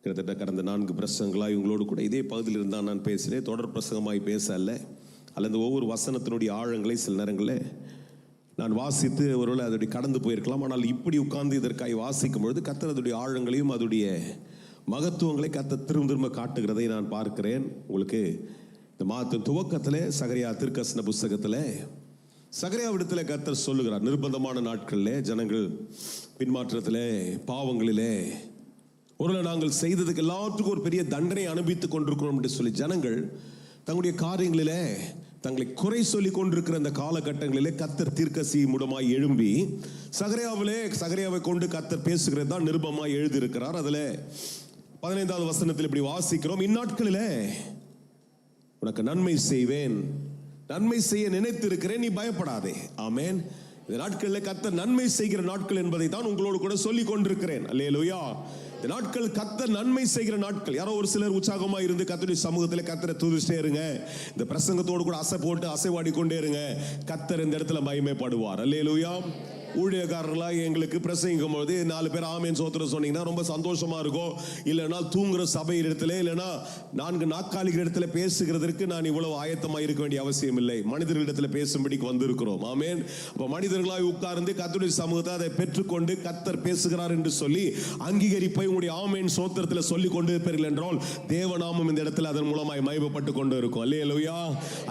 கிட்டத்தட்ட கடந்த 4 பிரசங்கங்களாய் உங்களோடு கூட இதே பகுதியில் இருந்தால் நான் பேசுகிறேன். தொடர் பிரசங்கமாய் பேச அல்லது ஒவ்வொரு வசனத்தினுடைய ஆழங்களை சில நேரங்களில் நான் வாசித்து ஒருவேளை அதோடைய கடந்து போயிருக்கலாம். ஆனால் இப்படி உட்கார்ந்து இதற்காய் வாசிக்கும் பொழுது கர்த்தர் அதோடைய ஆழங்களையும் அதோடைய மகத்துவங்களை கர்த்தர் திரும்ப காட்டுகிறதை நான் பார்க்கிறேன். உங்களுக்கு இந்த மாதத்தின் துவக்கத்தில் சகரியா தீர்க்கதரிசன புஸ்தகத்தில் சகரியாவிடத்தில் கர்த்தர் சொல்லுகிறார், நிர்பந்தமான நாட்களில் ஜனங்கள் பின்மாற்றத்திலே பாவங்களிலே ஒருவேளை நாங்கள் செய்ததுக்கு எல்லாத்துக்கும் ஒரு பெரிய தண்டனை அனுபவித்துக் கொண்டிருக்கிறோம் என்று சொல்லி ஜனங்கள் தங்களுடைய காரியங்களிலே தங்களை குறை சொல்லி கொண்டிருக்கிற அந்த காலகட்டங்களிலே கர்த்தர் தீர்க்கதரிசி மூலமாய் எழும்பி சகரியாவை கொண்டு கர்த்தர் பேசுகிறது தான் நிருபமாய் எழுதியிருக்கிறார். அதில் 15வது வசனத்தில் இப்படி வாசிக்கிறோம், இந்நாட்களிலே உனக்கு நன்மை செய்வேன், நன்மை செய்ய நினைத்திருக்கிறேன், நீ பயப்படாதே. ஆமென். இந்த நாட்களில் கர்த்தர் நன்மை செய்கிற நாட்கள் என்பதை தான் உங்களோடு கூட சொல்லிக் கொண்டிருக்கிறேன். அல்லேலூயா. இந்த நாட்கள் கர்த்தர் நன்மை செய்கிற நாட்கள். யாரோ ஒரு சிலர் உற்சாகமா இருந்து கர்த்தருடைய சமூகத்தில் கர்த்தரை துதிச்சிட்டே இருங்க, இந்த பிரசங்கத்தோடு கூட அசைவாடி கொண்டே இருங்க. கர்த்தர் இந்த இடத்துல மகிமைப்படுவார். அல்லேலூயா. ஊழியக்காரர்களாக எங்களுக்கு பிரசங்கிக்கும் போது 4 பேர் ஆமேன் சோத்திரம் சொன்னீங்கன்னா ரொம்ப சந்தோஷமா இருக்கும். இல்லைன்னா தூங்குற சபை இடத்துல, இல்லைன்னா 4 நாற்காலிகள் இடத்துல பேசுகிறதற்கு நான் இவ்வளவு ஆயத்தமாக இருக்க வேண்டிய அவசியம் இல்லை. மனிதர்களிடத்துல பேசும்படிக்கு வந்திருக்கிறோம். ஆமேன். அப்போ மனிதர்களாய் உட்கார்ந்து கர்த்தருடைய சமூகத்தை அதை பெற்றுக்கொண்டு கர்த்தர் பேசுகிறார் என்று சொல்லி அங்கீகரிப்பை உங்களுடைய ஆமேன் சோத்திரத்தில் சொல்லி கொண்டு இருப்பீர்கள் என்றால் தேவநாமம் இந்த இடத்துல அதன் மூலமாய் மகிமைப்பட்டு கொண்டு இருக்கும். அல்லேலூயா.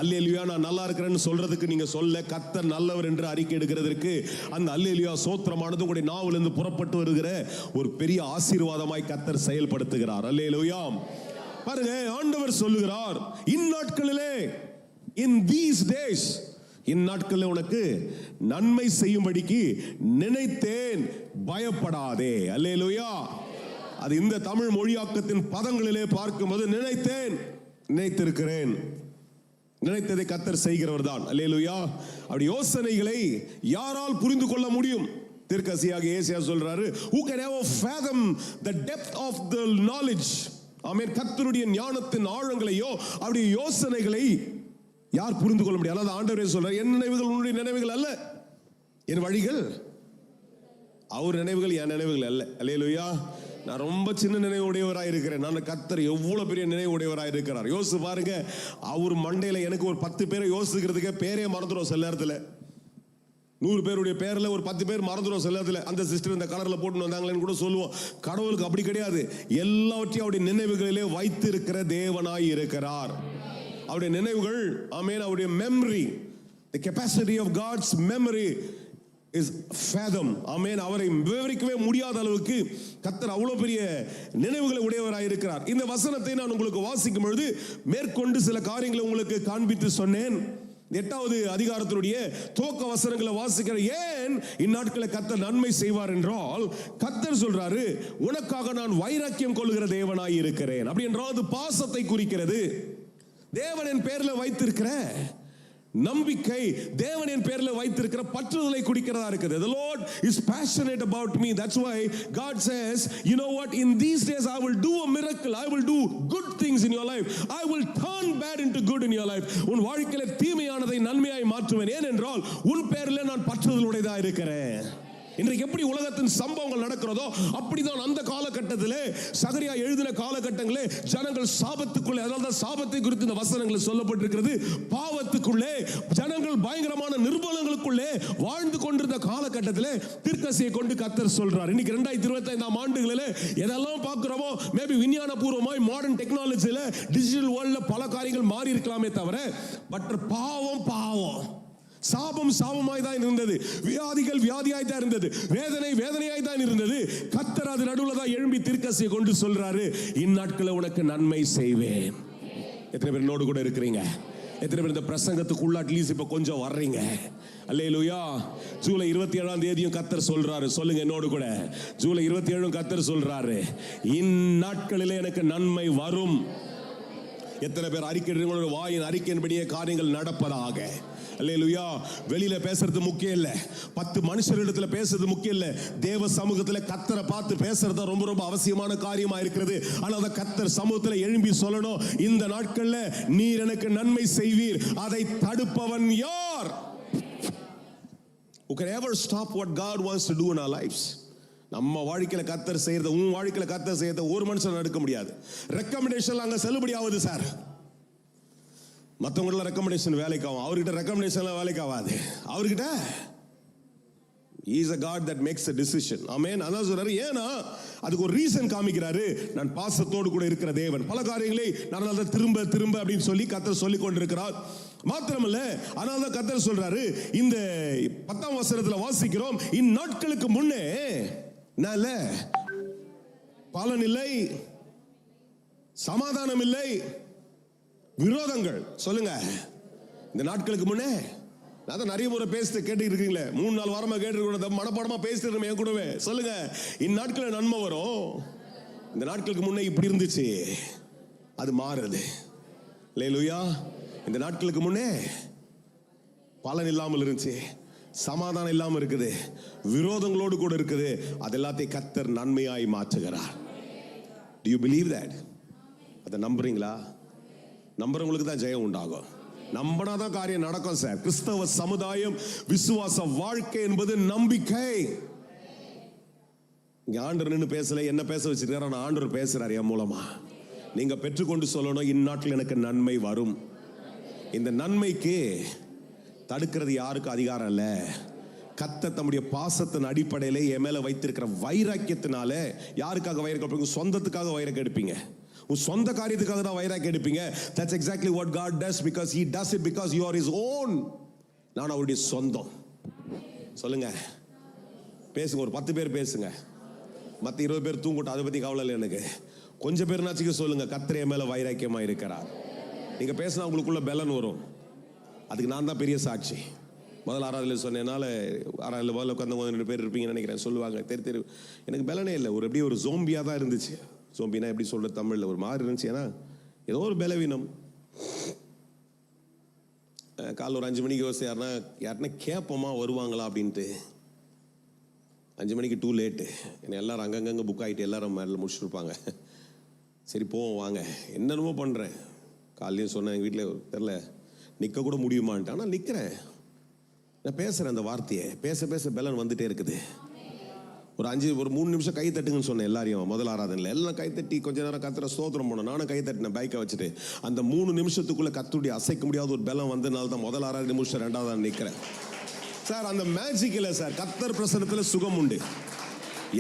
அல்லேலூயா. நான் நல்லா இருக்கிறேன்னு சொல்றதுக்கு நீங்க சொல்ல, கர்த்தர் நல்லவர் என்று அறிக்கை எடுக்கிறதற்கு அந்த அல்லேலூயா சோத்திரமானது உங்களுடைய நாவிலிருந்து புறப்பட்டு வருகிற ஒரு பெரிய ஆசீர்வாதமாய் கர்த்தர் செயல்படுத்துகிறார். அல்லேலூயா. பாருங்க, ஆண்டவர் சொல்லுகிறார், இந்நாட்களிலே, in these days, இந்நாட்களில் உனக்கு நன்மை செய்யும்படிக்கு நினைத்தேன், பயப்படாதே. அல்லேலூயா. அது இந்த தமிழ் மொழியாக்கத்தின் பதங்களிலே பார்க்கும்போது நினைத்தேன், நினைத்திருக்கிறேன், நினைத்ததை கர்த்தர் செய்கிறவர் தான். அல்லேலூயா. அப்படி யோசனைகளை யாரால் புரிந்து கொள்ள முடியும்? தீர்க்கதரிசியாக ஏசாயா சொல்றாரு, who can ever fathom the depth of the knowledge? ஆமென். கர்த்தருடைய ஞானத்தின் ஆழங்களையோ அவருடைய யோசனைகளை யார் புரிந்து கொள்ள முடியும்? அல்லாத ஆண்டவரே சொல்றார், என் நினைவுகள் உன்னுடைய நினைவுகள் அல்ல, என் வழிகள் அவர் நினைவுகள் என் நினைவுகள் அல்ல. அல்லேலூயா. நான் ரொம்ப சின்ன நினைவு உடையவராக இருக்கிறேன். நான் கர்த்தர் எவ்வளவு பெரிய நினைவு உடையவராக இருக்கிறார். யோசிச்சு பாருங்க, அவர் மண்டையில எனக்கு ஒரு 10 பேரை யோசிக்கிறதுக்கே பேரே மறந்துடும். சில நேரத்தில் 100 பேருடைய பேர்ல ஒரு 10 பேர் மறந்துடும். சில நேரத்தில் அந்த சிஸ்டர் இந்த கலர்ல போட்டு வந்தாங்களேன்னு கூட சொல்லுவோம். கடவுளுக்கு அப்படி கிடையாது. எல்லாவற்றையும் அவருடைய நினைவுகளிலே வைத்து இருக்கிற தேவனாய் இருக்கிறார். அவருடைய நினைவுகள், ஆமென், அவருடைய memory, the capacity of God's memory is fathom. ஆமென். அவரை விவரிக்கவே முடியாத அளவுக்கு கர்த்தர் அவ்வளவு பெரிய நினைவுகளை உடையவராய் இருக்கிறார். இந்த வசனத்தை நான் உங்களுக்கு வாசிக்கும் பொழுது மேற்கொண்டு சில காரியங்களை உங்களுக்கு காண்பித்து சொன்னேன். 8வது அதிகாரத்தினுடைய துவக்க வசனங்களை வாசிக்கிற, ஏன் இந்நாட்களை கர்த்தர் நன்மை செய்வார் என்றால், கர்த்தர் சொல்றாரு, உனக்காக நான் வைராக்கியம் கொள்ளுகிற தேவனாய் இருக்கிறேன். அப்படி என்றால் அது பாசத்தை குறிக்கிறது. தேவன் என் பேர்ல வைத்திருக்கிற நம்பிக்கை, தேவன் என் பேர்ல வைத்திருக்கிற பற்றுதலை குறிக்கிறதா இருக்குது. The Lord is passionate about me. That's why God says, you know what, in these days I will do a miracle. I will do good things in your life. I will turn bad into good in your life. உன் வாழ்க்கையில தீமையானதை நன்மையாய் மாற்றுவேன். ஏனென்றால் உன் பேர்ல நான் பற்றுதலுடையதா இருக்கிறேன். இன்றைக்கு எப்படி உலகத்தின் சம்பவங்கள் நடக்கிறதோ அப்படிதான் அந்த காலகட்டத்திலே சகரியா எழுதின காலகட்டங்களே ஜனங்கள் சாபத்துக்குள்ளே, அதாவது சாபத்தை குறித்து இந்த வசனங்கள் சொல்லப்பட்டிருக்கிறது, பாவத்துக்குள்ளே ஜனங்கள் பயங்கரமான நிர்பலங்களுக்குள்ளே வாழ்ந்து கொண்டிருந்த காலகட்டத்திலே தீர்க்கதரிசியை கொண்டு கர்த்தர் சொல்றார். இன்னைக்கு 2025 ஆண்டுகளிலே எதெல்லாம் பார்க்கிறோமோ, மேபி விஞ்ஞான பூர்வமாய் மாடர்ன் டெக்னாலஜியில டிஜிட்டல் வேர்ல்ட்ல பல காரியங்கள் மாறி இருக்கலாமே தவிர, பட் பாவம் சாபம் சாபமாய் தான் இருந்தது, வியாதிகள் வியாதியாய் தான் இருந்தது, வேதனை வேதனையாய் தான் இருந்தது. கர்த்தர் அது நடுவுல தான் எழும்பி தீர்க்கதரிசியை கொண்டு சொல்றாரு, இந்நாட்களில் உனக்கு நன்மை செய்வேன். எத்தனை பேர் என்னோடு கூட இருக்கிறீங்க? எத்தனை பேர் இந்த பிரசங்கத்துக்குள்ள அட்லீஸ்ட் இப்ப கொஞ்சம் வர்றீங்க? அல்லேலூயா. ஜூலை 27ஆம் தேதியும் கர்த்தர் சொல்றாரு, சொல்லுங்க என்னோடு கூட, ஜூலை 27 கர்த்தர் சொல்றாரு, இந்நாட்களிலே எனக்கு நன்மை வரும். எத்தனை பேர் அறிக்கை, வாயின் அறிக்கையின்படியே காரியங்கள் நடப்பதாக. அல்லேலூயா. வெளியில பேசுறது முக்கியம் இல்ல, 10 மனுஷரிடத்துல பேசுறது முக்கியம் இல்ல, தேவ சமூகத்துல கர்த்தரை பார்த்து பேசுறது ரொம்ப ரொம்ப அவசியமான காரியமா இருக்கிறது. ஆனா அந்த கர்த்தர் சமூகத்துல எழும்பி சொல்லணும், இந்த நாட்கள்ல நீர் எனக்கு நன்மை செய்வீர், அதை தடுப்பவன் யார்? Who can ever stop what God wants to do in our lives? நம்ம வாழ்க்கையில கர்த்தர் செய்யறத உன் வாழ்க்கையில கர்த்தர் செய்யறத ஒரு மனுஷன் எடுக்க முடியாது. ரெக்கமெண்டேஷன் அங்க செல்லுபடி ஆகுது சார். மற்றவங்கள ரெக்கமெண்டேஷன் வேலைக்கு ஆகும், அவர்கிட்ட ரெக்கமெண்டேஷன் வேலைக்கு ஆகாது. அவர்கிட்ட He is a God that makes a decision. Amen. அதான் சொல்றாரு. ஏன்னா அதுக்கு ஒரு ரீசன் காமிக்கிறாரு. நான் பாசத்தோடு கூட இருக்கிற தேவன். பல காரியங்களை நான் திரும்ப திரும்ப அப்படின்னு சொல்லி கர்த்தர் சொல்லி கொண்டிருக்கிறார். மாத்திரமல்ல, அதனால தான் கர்த்தர் சொல்றாரு, இந்த 10ஆம் வசனத்துல வாசிக்கிறோம், இந்நாட்களுக்கு முன்னே நல்ல பலன் இல்லை, சமாதானம் இல்லை, விரோதங்கள். சொல்லுங்க, இந்த நாட்களுக்கு முன்னே. நான் தான் நிறைய முறை பேசிட்டு கேட்டு இருக்கீங்களே, 3-4 வாரமா கேட்டு மனப்பாடமா பேசிட்டு என் கூடவே. சொல்லுங்க, இந்நாட்களில் நன்மை வரும், இந்த நாட்களுக்கு முன்னே இப்படி இருந்துச்சு, அது மாறுது. அல்லேலூயா. இந்த நாட்களுக்கு முன்னே பலன் இல்லாமல் இருந்துச்சு, சமாதானம் இல்லாமல் இருக்குது, விரோதங்களோடு கூட இருக்குது. அது எல்லாத்தையும் கர்த்தர் நன்மையாய் மாற்றுகிறார். Do you believe that? அதை நம்புறீங்களா? நம்புறவங்களுக்கு தான் ஜெயம் உண்டாகும். நம்பினாதான் காரியம் நடக்கும் சார். கிறிஸ்தவ சமுதாயம், விசுவாச வாழ்க்கை என்பது நம்பிக்கை. இங்க ஆண்டவர் நின்று பேசல, என்ன பேச வச்சிருக்காரு, நான் ஆண்டவர் பேசுறாரு என் மூலமா. நீங்க பெற்றுக்கொண்டு சொல்லணும், இந்நாட்டில் எனக்கு நன்மை வரும். இந்த நன்மைக்கு தடுக்கிறது யாருக்கு அதிகாரம் இல்ல. கர்த்தர் தம்முடைய பாசத்தின் அடிப்படையிலே என் மேல வைத்திருக்கிற வைராக்கியத்தினால. யாருக்காக வைராக்கியம்? சொந்தத்துக்காக வைராக்கியம் எடுப்பீங்க, உன் சொந்த காரியத்துக்காக தான் வைராக்கியம் எடுப்பீங்க. That's exactly what God does, because He does it because you are His own. நான் அவருடைய சொந்தம். சொல்லுங்க, பேசுங்க, ஒரு 10 பேர் பேசுங்க. மற்ற 20 பேர் தூங்கட்டும், அதை பத்தி கவலை இல்லை எனக்கு. கொஞ்சம் பேர்னாச்சுக்கு சொல்லுங்க, கர்த்தர் என் மேல வைராக்கியமா இருக்கிறார். நீங்க பேசினா உங்களுக்குள்ள பலன் வரும். அதுக்கு நான் தான் பெரிய சாட்சி. முதல்ல ஆறாவதுல சொன்னேனால, ஆறாவதுல முதல்ல உட்காந்து 2 பேர் இருப்பீங்கன்னு நினைக்கிறேன். சொல்லுவாங்க, தெரி எனக்கு பலனே இல்லை, ஒரு எப்படியே ஒரு ஜோம்பியா தான் இருந்துச்சு. ஜோம்பினா எப்படி சொல்றது தமிழ்ல, ஒரு மாதிரி இருந்துச்சு. ஏன்னா ஏதோ ஒரு பலவீனம். காலைல ஒரு 5 மணிக்கு யோசி, யாருன்னா கேட்போமா வருவாங்களா அப்படின்ட்டு. 5 மணிக்கு டூ லேட்டு. என்னை எல்லாரும் அங்கங்கே புக் ஆகிட்டு எல்லாரும் மேலே முடிச்சுருப்பாங்க. சரி போவோம் வாங்க, என்னென்னமோ பண்ணுறேன். காலையும் சொன்னேன், எங்கள் வீட்டில் தெரில நிற்க கூட முடியுமான்ட்டு. ஆனால் நிற்கிறேன், நான் பேசுகிறேன். அந்த வார்த்தையை பேச பேச பலன் வந்துட்டே இருக்குது. ஒரு 3 நிமிஷம் கை தட்டுங்கன்னு சொன்னேன் எல்லாரையும். முதல் ஆராதனையில் எல்லாம் கை தட்டி கொஞ்ச நேரம் கர்த்தரை ஸ்தோத்திரம் போனோம். நானும் கை தட்டினேன் பைக்கை வச்சுட்டு. அந்த 3 நிமிஷத்துக்குள்ள கர்த்தருடைய அசைக்க முடியாத ஒரு பலம் வந்ததுனால தான் முதல் ஆராதனை முடிச்சு 2வது நிற்கிறேன் சார். அந்த மேஜிக் இல்லை சார், கர்த்தர் பிரசன்னத்தில் சுகம் உண்டு.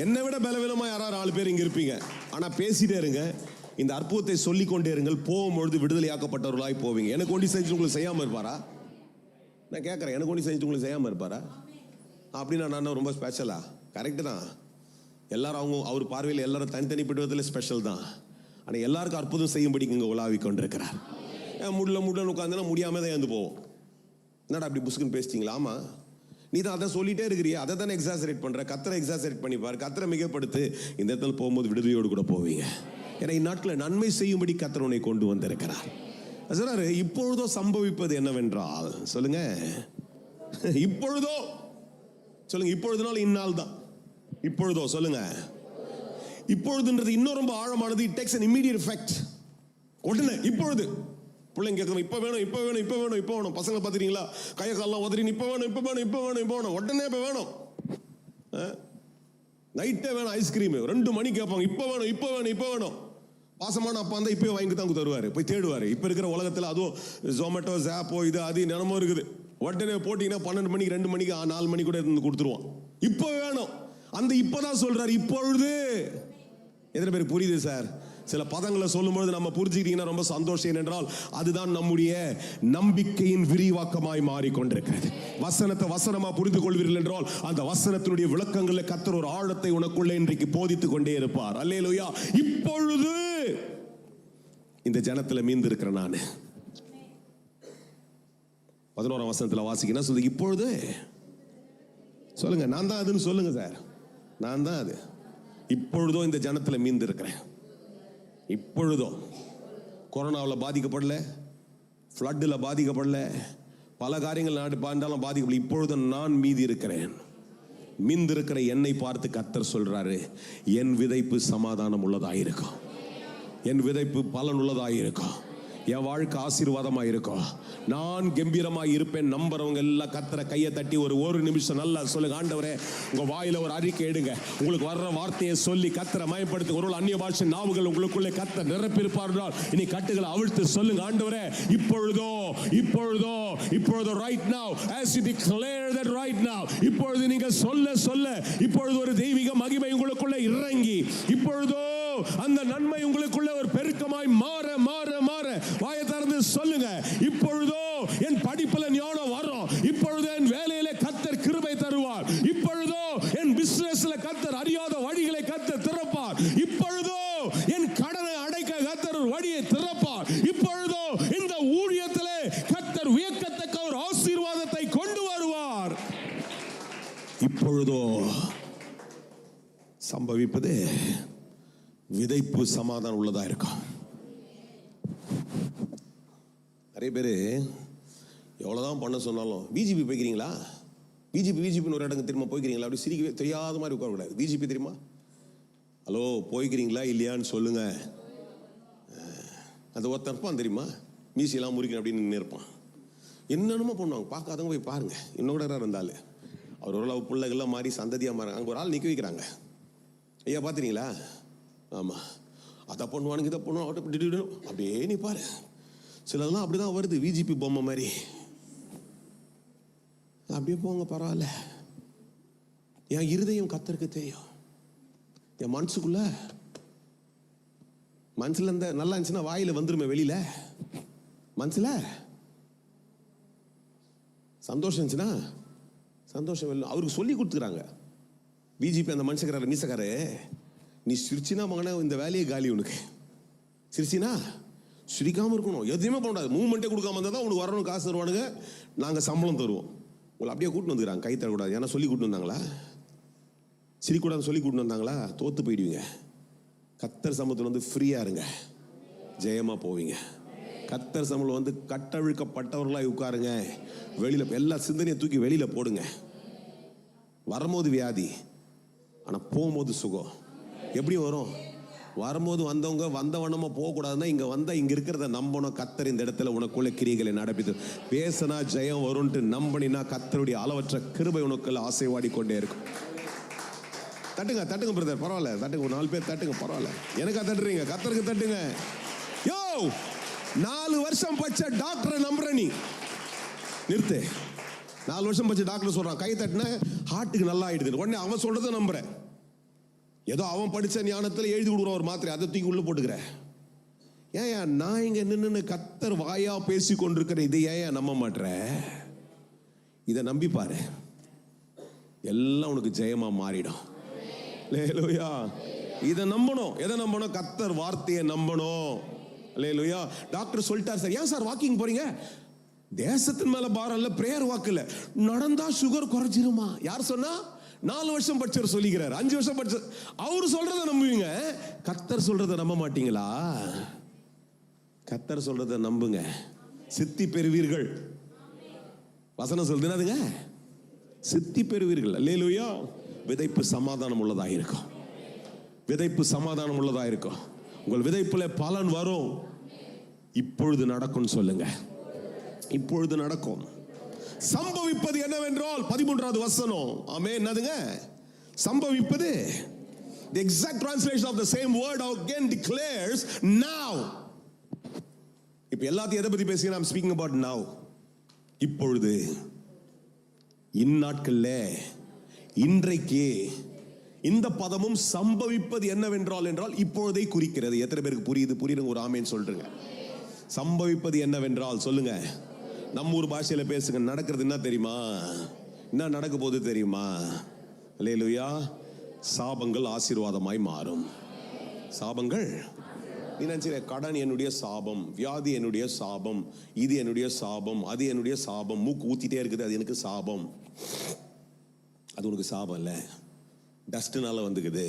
என்னை விட பலவீனமாக யாராவது 4 பேர் இங்கே இருப்பீங்க. ஆனால் பேசிட்டே இருங்க, இந்த அற்புதத்தை சொல்லிக் கொண்டே இருங்கள். போகும்பொழுது விடுதலையாக்கப்பட்டவர்களாய் போவீங்க. எனக்கு ஒண்டி செஞ்சு உங்களுக்கு செய்யாமல் இருப்பாரா? நான் கேட்குறேன், எனக்கு ஒண்டி செஞ்சு உங்களுக்கு செய்யாமல் இருப்பாரா? அப்படின்னா நான் ரொம்ப ஸ்பெஷலா? கரெக்டு தான். எல்லாரும் அவர் பார்வையில் எல்லாரும் தனித்தனி பிடிவதில் ஸ்பெஷல் தான். ஆனால் எல்லாருக்கும் அற்புதம் செய்யும்படிக்கு இங்கே உலாவி கொண்டிருக்கிறார். முடியல உட்காந்துன்னா முடியாமல் தான் இருந்து போவோம். என்னடா அப்படி புஸ்குன்னு பேசிட்டீங்களா? ஆமாம், நீ தான் அதை சொல்லிட்டே இருக்கிறியா, அதை தானே எக்ஸாசரேட் பண்ணுற. கத்தரை எக்ஸாசரேட் பண்ணிப்பார், கத்தரை மிகப்படுத்து. இந்த இடத்துல போகும்போது விடுதலையோடு கூட போவீங்க. ஏன்னா இந்நாட்டில் நன்மை செய்யும்படி கத்தர் உன்னை கொண்டு வந்திருக்கிறார். சொல்றாரு, இப்பொழுதோ சம்பவிப்பது என்னவென்றால், சொல்லுங்க, இப்பொழுதோ சொல்லுங்க, இப்பொழுதுனால இந்நாள் தான். இப்பொழுதோ சொல்லுங்க, இப்பொழுதுன்றது இன்னும் ரொம்ப ஆழமானது. It takes an immediate effect. உடனே இப்பொழுது பிள்ளைங்க கேட்கணும், இப்போ வேணும், இப்போ வேணும், இப்போ வேணும், இப்போ வேணும். பசங்களை பார்த்துட்டீங்களா, கையை காலெல்லாம் உதறி இப்போ வேணும், இப்போ வேணும், இப்போ வேணும், இப்போ வேணும், உடனே இப்போ வேணும். நைட்டே வேணும் ஐஸ்கிரீமு, 2 மணிக்கு கேட்பாங்க, இப்போ வேணும், இப்போ வேணும், இப்போ வேணும். பாசமான அப்பா இருந்தால் இப்போயே வாங்கி தான் தருவார், போய் தேடுவார். இப்போ இருக்கிற உலகத்தில் அதுவும் ஜொமேட்டோ, ஜாப்போ, இது அது நிலமோ இருக்குது. உடனே போட்டிங்கன்னா 12 மணிக்கு, 2 மணிக்கு, 4 மணி கூட இருந்து கொடுத்துருவான். இப்போ வேணும். அந்த இப்போதான் சொல்றாரு, இப்பொழுது. எத்தனை பேருக்கு புரியுது சார்? சில பதங்களை சொல்லும்போது நம்ம புரிஞ்சுக்கிட்டீங்கன்னா ரொம்ப சந்தோஷம். என்றால் அதுதான் நம்முடைய நம்பிக்கையின் விரிவாக்கமாய் மாறிக்கொண்டிருக்கிறது. வசனத்தை வசனமா புரிந்து கொள்வீர்கள் என்றால் அந்த வசனத்தினுடைய விளக்கங்களில் கர்த்தர் ஒரு ஆழத்தை உனக்குள்ளே இன்றைக்கு போதித்துக் கொண்டே இருப்பார். அல்லேலூயா. இப்பொழுது இந்த ஜனத்துல மீந்து இருக்கிறேன் நான். 11ஆம் வசனத்தில் வாசிக்கணும் சொல்லுங்க, இப்பொழுது சொல்லுங்க, நான் தான் அதுன்னு சொல்லுங்க சார், நான் தான் அது. இப்பொழுதோ இந்த ஜனத்துல மீந்து இருக்கிறேன். இப்பொழுதோ கொரோனாவில் பாதிக்கப்படல, ஃப்ளட்டில் பாதிக்கப்படல, பல காரியங்கள் நாட்டு பாண்டாலும் பாதிக்கப்படல. இப்பொழுது நான் மீதி இருக்கிறேன். மீந்து இருக்கிற என்னை பார்த்து கர்த்தர் சொல்றாரு, என் விதைப்பு சமாதானம் உள்ளதாயிருக்கும், என் விதைப்பு பலன் உள்ளதாயிருக்கும், என் வாழ்க்கை ஆசீர்வாதமாக இருக்கும். நான் கம்பீரமாக இருப்பேன். நம்புறவங்க எல்லாம் கர்த்தரை கையை தட்டி ஒரு நிமிஷம் நல்லா சொல்லுங்க. ஆண்டவரே, உங்க வாயில ஒரு அறிக்கை எடுங்க. உங்களுக்கு வர்ற வார்த்தையை சொல்லி கர்த்தரை மயப்படுத்தி. ஒரு அந்நிய பாஷை நாவுகள் உங்களுக்குள்ளே கர்த்தர் நிரப்பியிருப்பார்கள். இனி கட்டுகளை அவிழ்த்து சொல்லுங்க. ஆண்டவரே, இப்பொழுதோ right now, as you declare that right now, இப்பொழுது நீங்க சொல்ல இப்பொழுது ஒரு தெய்வீக மகிமை உங்களுக்குள்ளே இறங்கி, இப்பொழுதோ அந்த நன்மை உங்களுக்குள்ளே ஒரு பெருக்கமாய் மாற வாயை திறந்து சொல்லுங்க. இப்பொழுதோ என் படிப்புல ஞானம் வரும். இப்பொழுது என் வேலையில கர்த்தர் கிருபை தருவார். இப்பொழுதோ என் பிசினஸ்ல கர்த்தர் அறியாத வழிகளை கர்த்தர் திறப்பார். இப்பொழுதோ என் கடனை அடைக்க கர்த்தர் ஒரு வழியை திறப்பார். இப்பொழுதோ இந்த ஊழியத்திலே கர்த்தர் வியக்கத்தக்க ஒரு ஆசீர்வாதத்தை கொண்டு வருவார். இப்பொழுதோ சம்பவிப்பது விதைப்பு சமாதானம் உள்ளதா இருக்கும். நிறைய பேர் எவ்வளோதான் பண்ண சொன்னாலும், பிஜேபி போய்க்கிறீங்களா, பிஜேபின்னு ஒரு இடத்துக்கு திரும்ப போய்க்கிறீங்களா, அப்படி சிரிக்கவே தெரியாத மாதிரி உட்காரக்கூடாது. பிஜேபி தெரியுமா, ஹலோ போய்க்கிறீங்களா இல்லையான்னு சொல்லுங்க. அந்த ஒருத்தன் இருப்பான் தெரியுமா, மீசியெல்லாம் முறிக்கணும் அப்படின்னு இருப்பான். என்னென்னமோ பண்ணுவாங்க, பார்க்காதவங்க போய் பாருங்க. இன்னும் கூட இருந்தாலும் அவர் ஒரு பிள்ளைகள்லாம் மாறி சந்ததியாக மாறாங்க. அங்கே ஒரு ஆள் நிற்க வைக்கிறாங்க. ஐயா பார்த்துறீங்களா, ஆமாம் அதை பண்ணுவானுங்க இதை பண்ணுவான் அப்படியே நிற்பாரு. சிலதெல்லாம் அப்படிதான் வருது, விஜிபி பொம்மை மாதிரி. அப்படியே போங்க, பரவாயில்ல. என் இருதயம் கர்த்தருக்கு தெரியும். என் மனசுக்குள்ள மனசுல இருந்த நல்லா இருந்துச்சுன்னா வாயில வந்துருமே வெளியில. மனசுல சந்தோஷம் இருந்துச்சுன்னா சந்தோஷம் வெளில. அவருக்கு சொல்லி கொடுத்துக்கிறாங்க. பிஜேபி அந்த மனுஷக்கார மீசக்காரு, நீ சிரிச்சினா மகனா இந்த வேலையை காலி உனக்கு. சிரிச்சினா சிரிக்காம இருக்கணும், எதுவுமே பண்ணக்கூடாது. மூவ்மெண்ட்டே கொடுக்காம இருந்தால் தான் உனக்கு வரணும், காசு தருவானுங்க, நாங்கள் சம்பளம் தருவோம். உங்களை அப்படியே கூட்டின்னு வந்துக்கிறாங்க. கை தரக்கூடாது. ஏன்னா சொல்லி கூட்டின்னு வந்தாங்களா, சிரிக்கூடாதுன்னு சொல்லி கூட்டின்னு வந்தாங்களா, தோத்து போயிடுவீங்க. கர்த்தர் சமூகத்தில் வந்து ஃப்ரீயா இருங்க, ஜெயமா போவீங்க. கர்த்தர் சமூகம் வந்து கட்டவிழ்க்கப்பட்டவர்களாக உட்காருங்க. வெளியில எல்லா சிந்தனையை தூக்கி வெளியில போடுங்க. வரும்போது வியாதி, ஆனால் போகும்போது சுகம். எப்படி வரும்? வரும்போது வந்தவங்க வந்த வண்ணமா போகக்கூடாதுன்னா, இங்க வந்தா இங்க இருக்கிறத நம்பணும். கர்த்தர் இந்த இடத்துல உனக்குள்ள கிரியைகளை நடப்பித்து பேசினா ஜெயம் வரும்ட்டு நம்பினா கர்த்தருடைய அளவற்ற கிருபை உனக்குள்ள ஆசைவாடி கொண்டே இருக்கும். தட்டுங்க பிரதர், பரவாயில்ல. தட்டுங்க, ஒரு 4 பேர் தட்டுங்க, பரவாயில்ல. எனக்கா தட்டுறீங்க? கர்த்தருக்கு தட்டுங்க. யோ, 4 வருஷம் படிச்ச டாக்டரை நம்புற நீ நிறுத்து. 4 வருஷம் படிச்ச டாக்டர் சொல்றான் கை தட்டின ஹார்ட்டுக்கு நல்லா ஆயிடுது. உடனே அவன் சொல்றதை நம்புற. ஏதோ அவன் படிச்ச ஞானத்தில் எழுதி கொடுக்குறான் ஒரு மாத்திரை, அதை தூக்கி உள்ள போட்டுக்கிற. ஏன் நான் இங்க நின்று கர்த்தர் வாயா பேசி கொண்டிருக்கிற இதை ஏன் நம்ப மாட்டேற? இதை நம்பி பாரு, எல்லாம் உனக்கு ஜெயமா மாறிடும். அல்லேலூயா. இதை நம்பணும். எதை நம்பணும்? கர்த்தர் வார்த்தையை நம்பணும். அல்லேலூயா. டாக்டர் சொல்லிட்டார், சார் ஏன் சார் வாக்கிங் போறீங்க? தேசத்தின் மேல பாரம் இல்ல, பிரேயர் வாக்கு இல்ல, நடந்தா சுகர் குறைஞ்சிருமா? யார் சொன்னா? 4 வருஷம் படிச்சவர் சொல்லிக்கிறார், 5 வருஷம் படிச்ச அவரு சொல்றதை நம்புவீங்க. கர்த்தர் சொல்றதை நம்ப மாட்டீங்களா? கர்த்தர் சொல்றதை நம்புங்க, சித்தி பெறுவீர்கள். வசனம் சொல்லுது என்னதுங்க? சித்தி பெறுவீர்கள். அல்லேலூயா. விதைப்பு சமாதானம் உள்ளதா இருக்கும். விதைப்பு சமாதானம் உள்ளதா இருக்கும். உங்கள் விதைப்புல பலன் வரும். இப்பொழுது நடக்கும் சொல்லுங்க. இப்பொழுது நடக்கும். சம்பவிப்பது என்னவென்றால் 13வது வசனம். ஆமென். என்னதுங்க சம்பவிப்பது? The exact translation of the same word again declares now. இப்ப எல்லாத்தையும் எதை பத்தி பேசுகிறேன்? I'm speaking about now. இப்பொழுது, இந்நாட்கள்ல, இன்றைக்கு. இந்த பதமும் சம்பவிப்பது என்னவென்றால் என்றால் இப்பொழுதை குறிக்கிறது. எத்தனை பேருக்கு புரியுது? ஒரு ஆமேன் சொல்றீங்க. சம்பவிப்பது என்னவென்றால் சொல்லுங்க. நம்ம ஊர் பாஷையில பேசுங்க. நடக்கிறது என்ன தெரியுமா? என்ன நடக்க போகுது தெரியுமா? அல்லேலூயா. சாபங்கள் ஆசீர்வாதமாய் மாறும். சாபங்கள், நீ நினைச்சிட கடன் என்னுடைய சாபம், வியாதி என்னுடைய சாபம், இது என்னுடைய சாபம், அது என்னுடைய சாபம், மூக்கு ஊத்திட்டே இருக்குது, அது எனக்கு சாபம். அது உனக்கு சாபம் இல்ல, டஸ்ட்னால வந்துக்குது.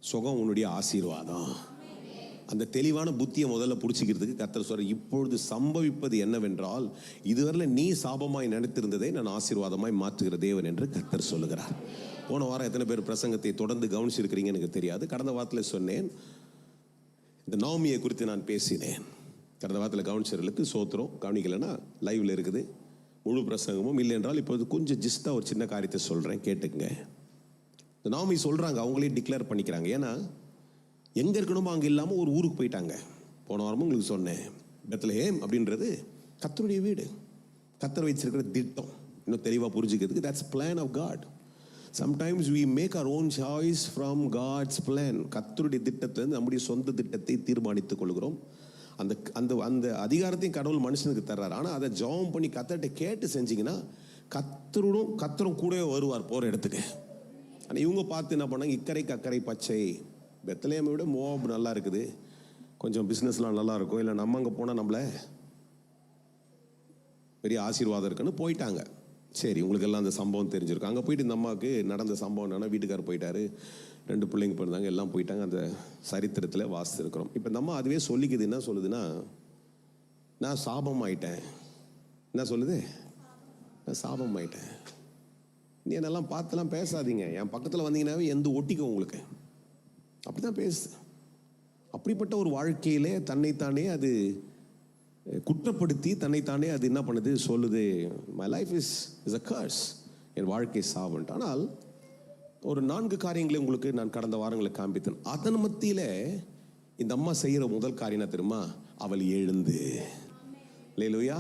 சுகம் உன்னுடைய ஆசீர்வாதம். அந்த தெளிவான புத்தியை முதல்ல புடிச்சிக்கிறதுக்கு கர்த்தர் சொல்ற, இப்பொழுது சம்பவிப்பது என்னவென்றால் இதுவரை நீ சாபமாய் நினைத்திருந்ததை நான் ஆசீர்வாதமாய் மாற்றுகிற தேவன் என்று கர்த்தர் சொல்லுகிறார். போன வாரம் எத்தனை பேர் பிரசங்கத்தை தொடர்ந்து கவனிச்சிருக்கிறீங்க எனக்கு தெரியாது. கடந்த வாரத்தில் சொன்னேன், இந்த நவமியை குறித்து நான் பேசினேன். கடந்த வாரத்தில் கவனிச்சவர்களுக்கு சோத்திரம், கவனிக்கலைன்னா லைவில் இருக்குது முழு பிரசங்கமும். இல்லை என்றால் இப்போது கொஞ்சம் ஜிஸ்டாக ஒரு சின்ன காரியத்தை சொல்கிறேன், கேட்டுக்குங்க. இந்த நாமி சொல்கிறாங்க, அவங்களே டிக்ளேர் பண்ணிக்கிறாங்க. ஏன்னா எங்கே இருக்கணுமோ அங்கே இல்லாமல் ஒரு ஊருக்கு போயிட்டாங்க. போன வாரமும் உங்களுக்கு சொன்னேன், பெத்லஹேம் அப்படின்றது கர்த்தருடைய வீடு, கர்த்தர் வச்சிருக்கிற திட்டம். இன்னும் தெளிவாக புரிஞ்சுக்கிறதுக்கு, that's plan of God. Sometimes we make our own choice from God's plan. கர்த்தருடைய திட்டத்திலிருந்து நம்முடைய சொந்த திட்டத்தை தீர்மானித்துக் கொள்கிறோம். அந்த அந்த அந்த அதிகாரத்தையும் கடவுள் மனுஷனுக்கு தர்றாரு. ஆனால் அதை ஜெபம் பண்ணி கர்த்தர்கிட்ட கேட்டு செஞ்சிங்கன்னா கர்த்தரும் கூடவே வருவார் போகிற இடத்துக்கு. ஆனால் இவங்க பார்த்து என்ன பண்ணாங்க, இக்கரைக்கு அக்கறை பச்சை, பெத்லஹேமை விட மோவாப் நல்லா இருக்குது, கொஞ்சம் பிஸ்னஸ்லாம் நல்லா இருக்கும், இல்லை நம்ம அங்கே போனால் நம்மளை பெரிய ஆசீர்வாதம் இருக்குன்னு போயிட்டாங்க. சரி, உங்களுக்கு எல்லாம் அந்த சம்பவம் தெரிஞ்சிருக்கும். அங்கே போயிட்டு இந்த அம்மாவுக்கு நடந்த சம்பவம் என்னன்னா, வீட்டுக்காரர் போயிட்டாரு, 2 பிள்ளைங்க பிறந்தாங்க, எல்லாம் போயிட்டாங்க. அந்த சரித்திரத்தில் வாசித்திருக்கிறோம். இப்போ இந்த அம்மா அதுவே சொல்லிக்குது. என்ன சொல்லுதுன்னா, நான் சாபம் ஆயிட்டேன். என்ன சொல்லுது? நான் சாபம் ஆயிட்டேன். நீ என்னெல்லாம் பார்த்துலாம் பேசாதீங்க, என் பக்கத்தில் வந்தீங்கன்னாவே எந்த ஒட்டிக்கும் உங்களுக்கு, அப்படி தான் பேசு. அப்படிப்பட்ட ஒரு வாழ்க்கையிலே தன்னைத்தானே அது குற்றப்படுத்தி தன்னைத்தானே அது என்ன பண்ணுது, சொல்லுது, மை லைஃப் இஸ் அ கர்ஸ், என் வாழ்க்கை சாபம். ஆனால் ஒரு 4 காரியங்களை உங்களுக்கு நான் கடந்த வாரங்களை காண்பித்தேன். அதன் மத்தியில் இந்த அம்மா செய்கிற முதல் காரியம் தெரியுமா? அவள் எழுந்து. அல்லேலூயா.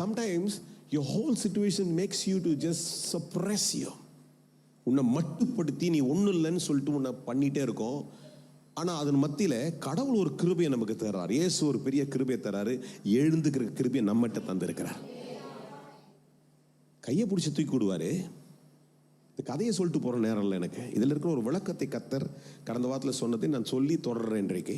Sometimes your whole situation makes you to just suppress you. உன்னை மட்டுப்படுத்தி நீ ஒன்றும் இல்லைன்னு சொல்லிட்டு உன்னை பண்ணிகிட்டே இருக்கோம். ஆனால் அதன் மத்தியில் கடவுள் ஒரு கிருபையை நமக்கு தர்றார். இயேசு ஒரு பெரிய கிருபையை தர்றாரு. எழுந்துக்கிற கிருபையை நம்மகிட்ட தந்திருக்கிறார். கையை பிடிச்சி தூக்கி விடுவார். இந்த கதையை சொல்லிட்டு போகிற நேரம் இல்லை எனக்கு. இதில் இருக்கிற ஒரு விளக்கத்தை கர்த்தர் கடந்த வாரத்தில் சொன்னதை நான் சொல்லி தொடர்றேன் இன்றைக்கு.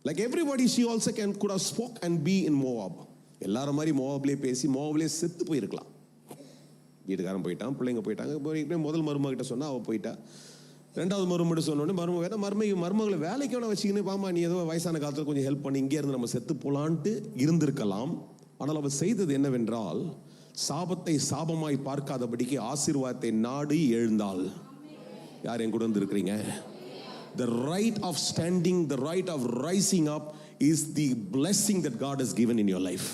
Like everybody, she also could have spoke and be in Moab. எல்லாரும் மாதிரி மோவாப்லேயே பேசி மோவாப்லேயே செத்து போயிருக்கலாம். வீட்டுக்காரன் போயிட்டான், பிள்ளைங்க போயிட்டாங்க. முதல் மருமகிட்ட சொன்னா அவள் போயிட்டா. 2வது மருமகிட்ட சொன்னோடனே மருமகளை வேலைக்கு வேணா வச்சுக்கின்னு, பாமா நீ ஏதோ வயசான காலத்தில் கொஞ்சம் ஹெல்ப் பண்ணி இங்கே இருந்து நம்ம செத்து போலான்ட்டு இருந்திருக்கலாம். ஆனால் அவள் செய்தது என்னவென்றால், சாபத்தை சாபமாய் பார்க்காதபடிக்கு ஆசீர்வாதத்தை நாடி எழுந்தாள். யார் என் கூட வந்து இருக்கிறீங்க? The right of standing, the right of rising up is the blessing that God has given in your life.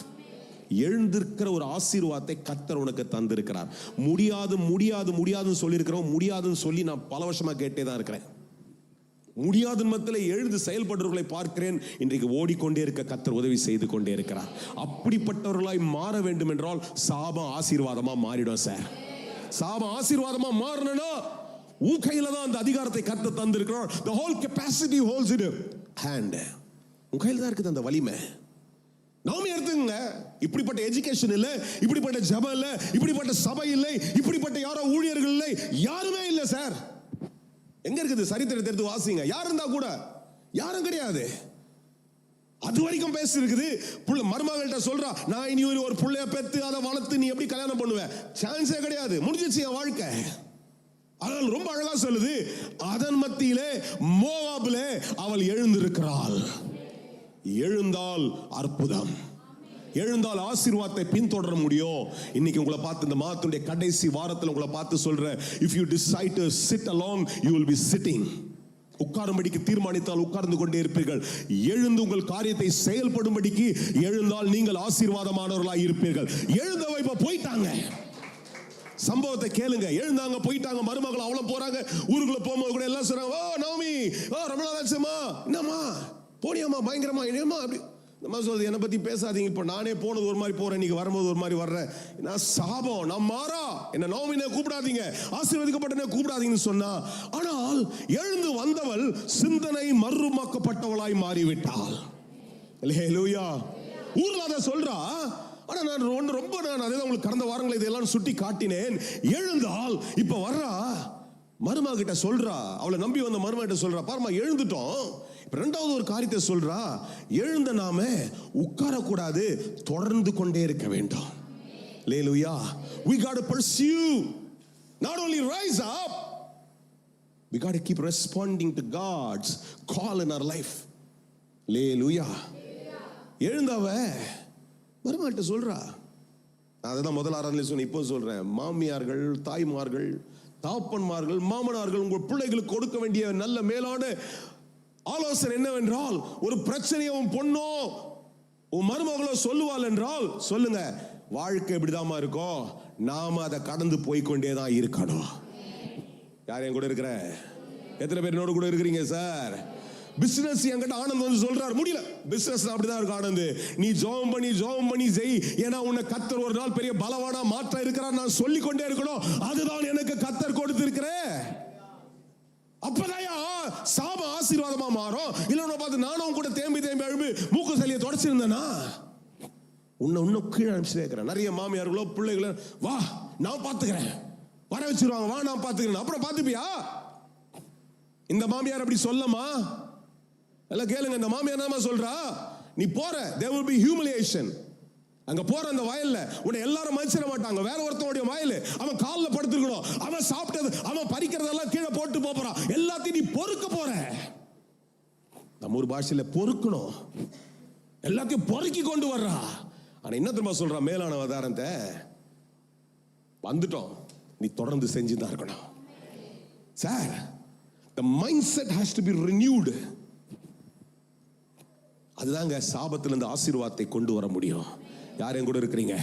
எழுந்திருக்கிற ஒரு ஆசீர்வாதத்தை கர்த்தர் உனக்கு தந்திருக்கிறார். முடியாதுன்னு சொல்லியிருக்கிறோம். முடியாதுன்னு சொல்லி நான் பல வருஷமா கேட்டே தான் இருக்கிறேன். முடியாத மத்தியில் எழுந்து செயல்படுறவர்களை பார்க்கிறேன். இன்றைக்கு ஓடிக்கொண்டே இருக்க கர்த்தர் உதவி செய்து கொண்டே இருக்கிறார். அப்படிப்பட்டவர்களாய் மாற வேண்டும் என்றால் சாபம் ஆசீர்வாதமா மாறிடும் சார். சாபம் ஆசீர்வாதமா மாறணும்னா உன் கையில தான் அந்த அதிகாரத்தை கர்த்தர் தந்திருக்கிறார். The whole capacity holds in hand. உன் கையில தான் இருக்குது அந்த வலிமை. நாம எடுத்துங்க. இப்படிப்பட்ட எஜுகேஷன் இல்லை, இப்படிப்பட்ட ஜபம் இல்லை, இப்படிப்பட்ட சபை இல்லை, இப்படிப்பட்ட யாரோ ஊழியர்கள் இல்லை, யாருமே இல்லை சார். எங்க இருக்குது? சரித்திரத்தை எடுத்து வாசிங்க. யார் இருந்தா கூட யாரும் கிடையாது. அது வரைக்கும் பேசி இருக்குது. மருமகள்கிட்ட சொல்றா, நான் இனி ஒரு புள்ளைய பெத்து அதை வளர்த்து நீ எப்படி கல்யாணம் பண்ணுவ? சான்ஸே கிடையாது, முடிஞ்சிச்சு என் வாழ்க்கை. ஆனால் ரொம்ப அழகா சொல்லுது, அதன் மத்தியிலே மோவாபிலே அவள் எழுந்திருக்கிறாள். எழுந்தால் அற்புதம், எழுந்தால் ஆசீர்வாதத்தை பின்தொடர முடியும். இன்னைக்கு உங்களை பார்த்து இந்த மாதத்துடைய கடைசி வாரத்தில் உங்களை பார்த்து சொல்றேன், if you decide to sit along, you will be sitting. உட்காரும்படிக்கு தீர்மானித்தால் உட்கார்ந்து கொண்டே இருப்பீர்கள். எழுந்து உங்கள் காரியத்தை செயல்படும்படிக்கு எழுந்தால் நீங்கள் ஆசீர்வாதமானவர்களாக இருப்பீர்கள். எழுந்தவ இப்ப போயிட்டாங்க. சம்பவத்தை கேளுங்க. எழுந்தாங்க, போயிட்டாங்க. மருமகள் அவளும் போறாங்க. ஊருக்குள்ள போகும்போது கூட எல்லாம் சொல்றாங்க, ஓ நவமி, ஓ ரொம்ப நாள் ஆச்சுமா, என்னம்மா போனியாமா, பயங்கரமா என்னமா அப்படி நம்ம சொல்றது. என்னை பத்தி பேசாதீங்க. இப்ப நானே போனது ஒரு மாதிரி போறேன், இன்னைக்கு வரும்போது ஒரு மாதிரி வர்றேன். நான் சாபம், நான் மாறா, என்ன நவமினே கூப்பிடாதீங்க, ஆசீர்வதிக்கப்பட்டனே கூப்பிடாதீங்கன்னு சொன்னா, ஆனால் எழுந்து வந்தவள் சிந்தனை மறுமாக்கப்பட்டவளாய் மாறிவிட்டாள். அல்லேலூயா. ஊர்ல அதை சொல்றா. ஆனா நான் ரொம்ப அதே உங்களுக்கு கடந்த வாரங்களை இதெல்லாம் சுட்டி காட்டினேன். எழுந்தால் இப்ப வர்றா, மருமக கிட்ட சொல்றா, அவளை நம்பி வந்த மருமக கிட்ட சொல்றா, பாருமா எழுந்துட்டோம். இப்ப 2வது ஒரு காரியத்தை சொல்றா, எழுந்த நாம உட்காரக்கூடாது, தொடர்ந்து கொண்டே இருக்க வேண்டும். Hallelujah. We got to pursue, not only rise up, we got to keep responding to God's call in our life. Hallelujah. எழுந்தவ மருமகிட்ட சொல்றா. அதுதான் முதல் ஆராதனையில் சொன்ன, இப்போ சொல்றேன். மாமியார்கள், தாய்மார்கள், தாப்பன்மார்கள், மாமனார்கள் உங்கள் பிள்ளைகளுக்கு கொடுக்க வேண்டிய நல்ல மேலான ஆலோசனை என்னவென்றால், ஒரு பிரச்சனையை உன் பொண்ணோ உன் மருமகளோ சொல்லுவாள் என்றால் சொல்லுங்க, வாழ்க்கை இப்படிதாமா இருக்கும், நாம அதை கடந்து போய்கொண்டேதான் இருக்கணும். யார் என் கூட இருக்கிற? எத்தனை பேர் என்னோட கூட இருக்கிறீங்க சார்? பிசினஸ் என்கிட்ட ஆனந்த் வந்து சொல்றாரு, முடியல பிசினஸ் அப்படிதான் இருக்கு ஆனந்த், நீ ஜெபம் பண்ணி செய், ஏன்னா உன்னை கர்த்தர் ஒரு நாள் பெரிய பலவானா மாற்ற இருக்கிறார், நான் சொல்லிக் கொண்டே இருக்கணும், அதுதான் எனக்கு கர்த்தர் கொடுத்திருக்கிறேன். அப்பதாயா சாப ஆசீர்வாதமா மாறும். இல்ல பார்த்து நானும் கூட தேம்பி அழும்பி மூக்கு சளியை தொடச்சிருந்தேன்னா உன்னை இன்னும் கீழே அனுப்பிச்சு இருக்கிறேன். நிறைய மாமியார்களோ பிள்ளைகளோ, வா நான் பாத்துக்கிறேன், வர வச்சிருவாங்க, வா நான் பாத்துக்கிறேன், அப்புறம் பாத்துப்பியா? இந்த மாமியார் அப்படி சொல்லமா? எல்லாம் கேளுங்க, இந்த மாமியார் என்ன சொல்றா, நீ போற, there will be humiliation. அங்க போற அந்த வயல்ல உன்னை எல்லாரும் மதிச்சிட மாட்டாங்க. வேற ஒருத்தனுடைய வயல், அவன் காலில் படுத்துக்கணும், அவன் சாப்பிட்டது, அவன் பறிக்கிறதெல்லாம் கீழே போட்டு போறான், எல்லாத்தையும் நீ பொறுக்க போற. நம்ம ஒரு பாஷையில பொறுக்கணும், எல்லாத்தையும் பொறுக்கி கொண்டு வர்றா. ஆனா என்ன தெரியுமா சொல்றா மேலான உதாரணத்தை, வந்துட்டோம், நீ தொடர்ந்து செஞ்சுதான் இருக்கணும் sir. the mindset has to be renewed. அதுதாங்க சாபத்திலிருந்து ஆசீர்வாதத்தை கொண்டு வர முடியும். யார் என் கூட இருக்கிறீங்க?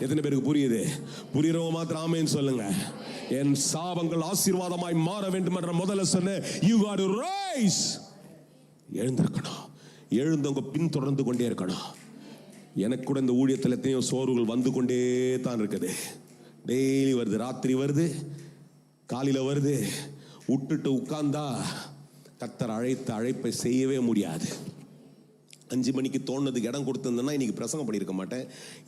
எத்தனை பேருக்கு புரியுது? புரியுறவங்க மாத்திரம் ஆமென் சொல்லுங்க. என் சாபங்கள் ஆசீர்வாதமாய் மாற வேண்டும் என்ற முதல்ல சொன்ன, you got to rise. எழுந்திருக்கணும், எழுந்தவங்க பின் தொடர்ந்து கொண்டே இருக்கணும். எனக்கு கூட இந்த ஊழியத்தில் எத்தனையோ சோர்வுகள் வந்து கொண்டே தான் இருக்குது. டெய்லி வருது, ராத்திரி வருது, காலையில வருது. விட்டுட்டு உட்கார்ந்தா கர்த்தர் அழைத்த அழைப்பை செய்யவே முடியாது. 5 மணிக்கு தோணுனதுக்கு இடம் கொடுத்திருந்தேன்னா இன்னைக்கு பிரசங்கம் பண்ணியிருக்க மாட்டேன்.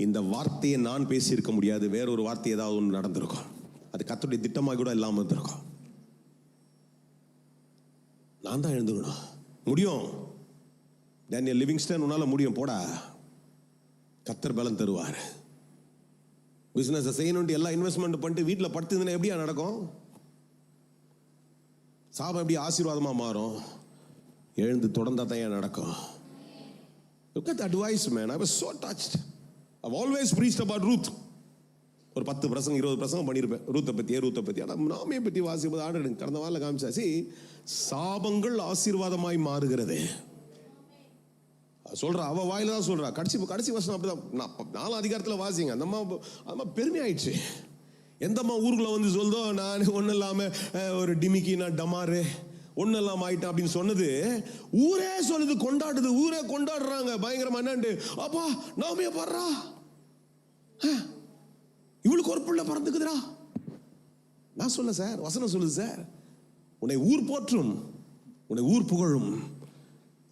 இந்த வார்த்தையை நான் பேசியிருக்க முடியாது. வேற ஒரு வார்த்தை ஏதாவது ஒன்று நடந்திருக்கும். அது கர்த்தருடைய திட்டமாக கூட இல்லாமல் இருந்திருக்கும். நான் தான் எழுந்துக்கணும். முடியும் டேனியல் லிவிங்ஸ்டன், உன்னால முடியும், போடா, கர்த்தர் பலன் தருவார். பிசினஸ் செய்யணும்னு எல்லாம் இன்வெஸ்ட்மெண்ட் பண்ணிட்டு வீட்டில் படுத்துதுன்னா எப்படியா நடக்கும்? சாபம் எப்படி ஆசீர்வாதமா மாறும்? எழுந்து தொடர்ந்தா தான் ஏன் நடக்கும்? Look at the advice, man. I was so touched. I've always preached about Ruth. ஒரு 10 பிரசங்கம் 20 பிரசங்கம் பண்ணியிருப்பேன் ரூத்தை பற்றி. ஆனால் நாமே பற்றி வாசிப்பது ஆண்டு கடந்த வாரில் காமிச்சாச்சு. சாபங்கள் ஆசீர்வாதமாய் மாறுகிறது சொல்றா, அவ வாயில தான் சொல்றா. கடைசி வருஷம் அப்படிதான். 4 அதிகாரத்தில் வாசிங்க. அந்த அம்மா பெருமையாயிடுச்சு. எந்த அம்மா ஊருக்குள்ள வந்து சொல்தோ, நான் ஒன்றும் இல்லாமல் ஒரு டிமிக்கி, நான் டமாரு, ஒன்றும் இல்லாமல் ஆயிட்டேன் அப்படின்னு சொன்னது ஊரே சொல்லுது, கொண்டாடுது, ஊரே கொண்டாடுறாங்க பயங்கரமா. என்னண்டு, அப்பா நாமே பாடுறா, இவளுக்கு ஒரு பிள்ளை பிறந்துக்குதுடா. நான் சொல்ல சார், வசனம் சொல்லுது சார், உன்னை ஊர் போற்றும், உன்னை ஊர் புகழும்,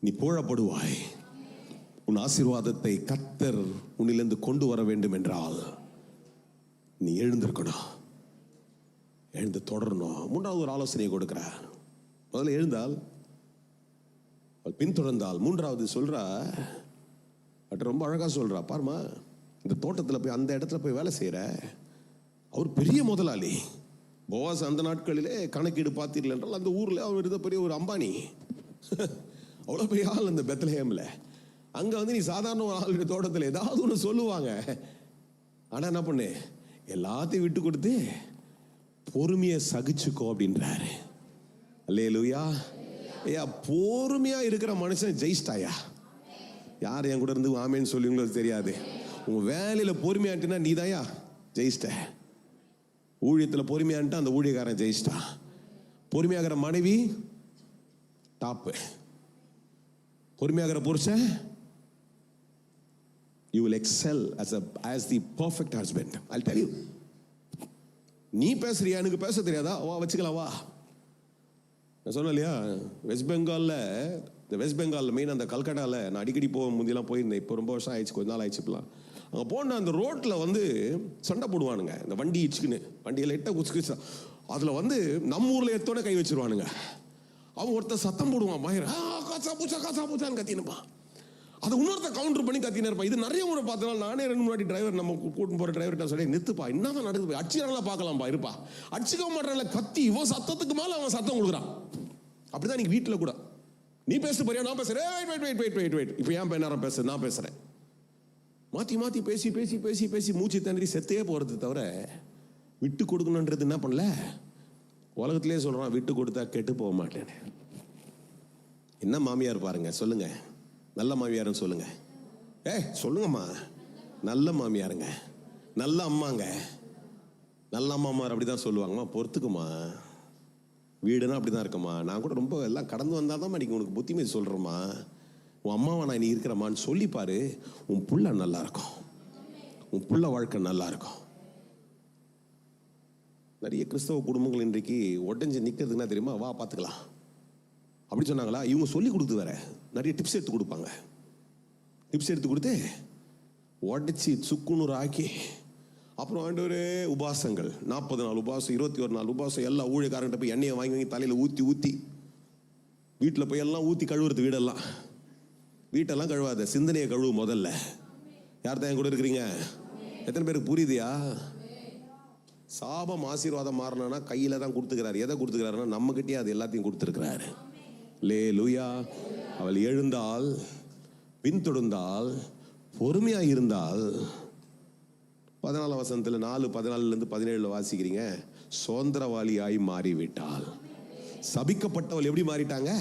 நீ புகழப்படுவாய். உன் ஆசீர்வாதத்தை கர்த்தர் உன்னிலிருந்து கொண்டு வர வேண்டும் என்றால் நீ எழுந்திருக்கணும், எழுந்து தொடரணும். 3வது ஒரு ஆலோசனையை கொடுக்கிறார். முதல்ல எழுந்தால், பின்தொடர்ந்தால். 3வது சொல்றா, ரொம்ப அழகா சொல்றா. பாருமா, இந்த தோட்டத்தில் போய் அந்த இடத்துல போய் வேலை செய்யற அவர் பெரிய முதலாளி. போவாஸ் அந்த நாட்களிலே கணக்கீடு பார்த்தீர்கள் என்றால் அந்த ஊர்ல அவர் இருந்த பெரிய ஒரு அம்பானி, அவ்வளோ பெரிய ஆள் அந்த பெத்லஹேம்ல. அங்க வந்து நீ சாதாரண ஒரு ஆளுடைய தோட்டத்தில் ஏதாவது ஒன்று சொல்லுவாங்க. ஆனா என்ன பண்ணு, எல்லாத்தையும் விட்டு கொடுத்து பொறுமையை சகிச்சுக்கோ அப்படின்றாரு. அல்லேலூயா. ஐயா, பொறுமையா இருக்கிற மனுஷன் ஜெயிச்சிட்டாயா. யார் என் கூட இருந்து ஆமேன்னு சொல்லுங்களோ தெரியாது. உங்க வேலையில பொறுமையாட்டினா நீ தாயா ஜெயிச்சிட்ட. ஊழியத்தில் பொறுமையான்ட்டா அந்த ஊழியக்காரன் ஜெயிச்சிட்டா. பொறுமையாகிற மனைவி டாப்பு. பொறுமையாகிற புருஷன், you will excel as the perfect husband. I'll tell you. நீ பேசுறியா, எனக்கு பேச தெரியாதா, வா வச்சுக்கலாம் வா. நான் சொன்னேன் இல்லையா, வெஸ்ட் பெங்காலில் மெயின் அந்த கல்கட்டாவில் நான் அடிக்கடி முந்தியெல்லாம் போயிருந்தேன். இப்போ ரொம்ப வருஷம் ஆயிடுச்சு, கொஞ்ச நாள் ஆயிடுச்சு. இப்போலாம் அங்கே போன அந்த ரோட்டில் வந்து சண்டை போடுவானுங்க. இந்த வண்டி இச்சுக்குன்னு, வண்டியில் எட்ட குச்சு, அதில் வந்து நம்ம ஊரில் எத்தோட கை வச்சிருவானுங்க. அவன் ஒருத்தர் சத்தம் போடுவான், பயர் காசா பூச்சான்னு கத்தினுப்பான். அதை இன்னொருத்த கவுண்டர் பண்ணி கத்தினே இருப்பான். இது நிறைய முறை பார்த்தனால நானே 2 முன்னாடி டிரைவர், நம்ம கூட்டு போகிற டிரைவர்கிட்ட சொல்லி, நிறுத்துப்பா, என்னதான் நடக்குது, அடிச்சுக்கலாம் பார்க்கலாம்ப்பா, இருப்பா, அடிச்சுக்க மாட்டான்ல, கத்தி இவன் சத்தத்துக்கு மேலே அவன் சத்தம் கொடுக்குறான். அப்படிதான் நீங்க வீட்டில் கூட நீ பேச போறியா, நான் பேசுறேன், வெயிட், இப்போ ஏன் நேரம் பேச, நான் பேசுறேன். மாற்றி பேசி மூச்சு தண்ணி செத்தே போறது தவிர விட்டு கொடுக்கணுன்றது என்ன பண்ணல. உலகத்திலே சொல்றான், விட்டு கொடுத்தா கெட்டு போக மாட்டேன்னு. என்ன மாமியார் பாருங்க, சொல்லுங்க. நல்ல மாமியார்னு சொல்லுங்க. சொல்லுங்கம்மா. நல்ல மாமியாருங்க, நல்ல அம்மாங்க. நல்ல அம்மாமார் அப்படி தான் சொல்லுவாங்கம்மா, பொறுத்துக்குமா, வீடுனா அப்படி தான் இருக்குமா, நான் கூட ரொம்ப எல்லாம் கடந்து வந்தால் தான் நீங்க உனக்கு புத்திமதி சொல்கிறேம்மா, உன் அம்மாவை நான் நீ இருக்கிறம்மான்னு சொல்லிப்பாரு. உன் புள்ள நல்லா இருக்கும், உன் புள்ள வாழ்க்கை நல்லா இருக்கும். நிறைய கிறிஸ்தவ குடும்பங்கள் இன்றைக்கு உடஞ்சி நிற்கிறதுனா தெரியுமா, வா பார்த்துக்கலாம் அப்படி சொன்னாங்களா. இவங்க சொல்லி கொடுத்து வேற நிறைய டிப்ஸ் எடுத்து கொடுப்பாங்க. டிப்ஸ் எடுத்து கொடுத்து உடச்சி சுக்குநூறு ஆக்கி அப்புறம் ஆண்டவரே உபாசங்கள், 40 நாள் உபாசம், 21 நாள் உபாசம், எல்லா ஊழியக்காரங்கிட்ட போய் எண்ணெயை வாங்கி தலையில் ஊற்றி வீட்டில் போய் எல்லாம் ஊற்றி கழுவுறது. வீட்டெல்லாம் கழுவாத, சிந்தனையை கழுவு முதல்ல. யார் தான் என் கூட இருக்கிறீங்க? எத்தனை பேருக்கு புரியுதியா? சாபம் ஆசீர்வாதம் மாறினா கையில தான் கொடுத்துக்கிறாரு. எதை கொடுத்துக்கிறாருன்னா நம்ம கிட்டே அது எல்லாத்தையும் கொடுத்துருக்கிறாரு. லேலூயா. அவள் எழுந்தால், பின்தொடர்ந்தால், பொறுமையா இருந்தால், 14 வசனத்துல 4:14 17 வாசிக்கிறீங்க. சுதந்திரவாளியாய் மாறிவிட்டாள். சபிக்கப்பட்டவள் எப்படி மாறிட்டாங்க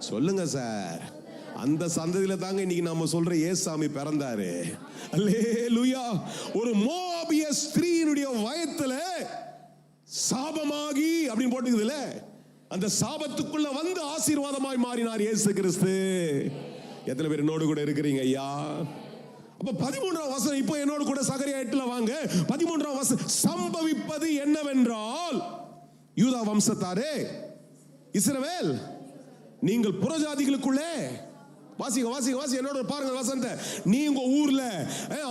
சொல்லுங்க சார். அந்த சந்ததியில தாங்க இன்னைக்கு நாம சொல்ற ஏசாமி பிறந்தாரு. அல்லேலூயா. ஒரு மோவாபிய ஸ்திரீயினுடைய வயத்துல சாபமாகி அப்படின்னு போட்டுக்குதுல, அந்த சாபத்துக்குள்ள வந்து ஆசீர்வாதமாய் மாறினார் இயேசு கிறிஸ்து. எத்தனை பேர் என்னோடு கூட இருக்கிறீங்க ஐயா? அப்ப 13ஆம் வசனம் இப்போ என்னோடு கூட சகரியா 8ல வாங்க. 13ஆம் வசனம், சம்பவிப்பது என்னவென்றால், யூதா வம்சத்தாரே இஸ்ரவேல், நீங்கள் புறஜாதிகளுக்குள்ளே வாசிங்க என்னோட பாருங்க வசனத்தை. நீங்க ஊர்ல,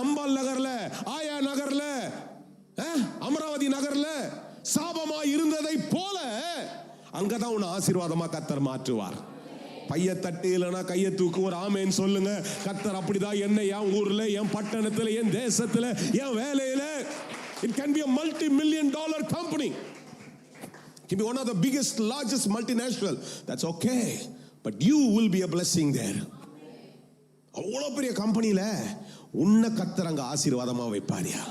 அம்பாள் நகர்ல, ஆயா நகர்ல, அமராவதி நகர்ல சாபமா இருந்ததை போல அங்கதான் உன்னை ஆசீர்வாதமா கர்த்தர் மாற்றுவார். பைய தட்டு இல்லைன்னா கையை தூக்கு, ஒரு ஆமேன்னு சொல்லுங்க. கர்த்தர் அப்படிதான் என்னை என் ஊர்ல, என் பட்டணத்துல, என் தேசத்துல, என் வேலையில, it can be a multi-million-dollar company, it can be one of the biggest, largest multinational, that's okay, but you will be a blessing there. அவ்வளவு பெரிய கம்பெனியில உன்னை கர்த்தர் அங்க ஆசீர்வாதமா வைப்பாரியா.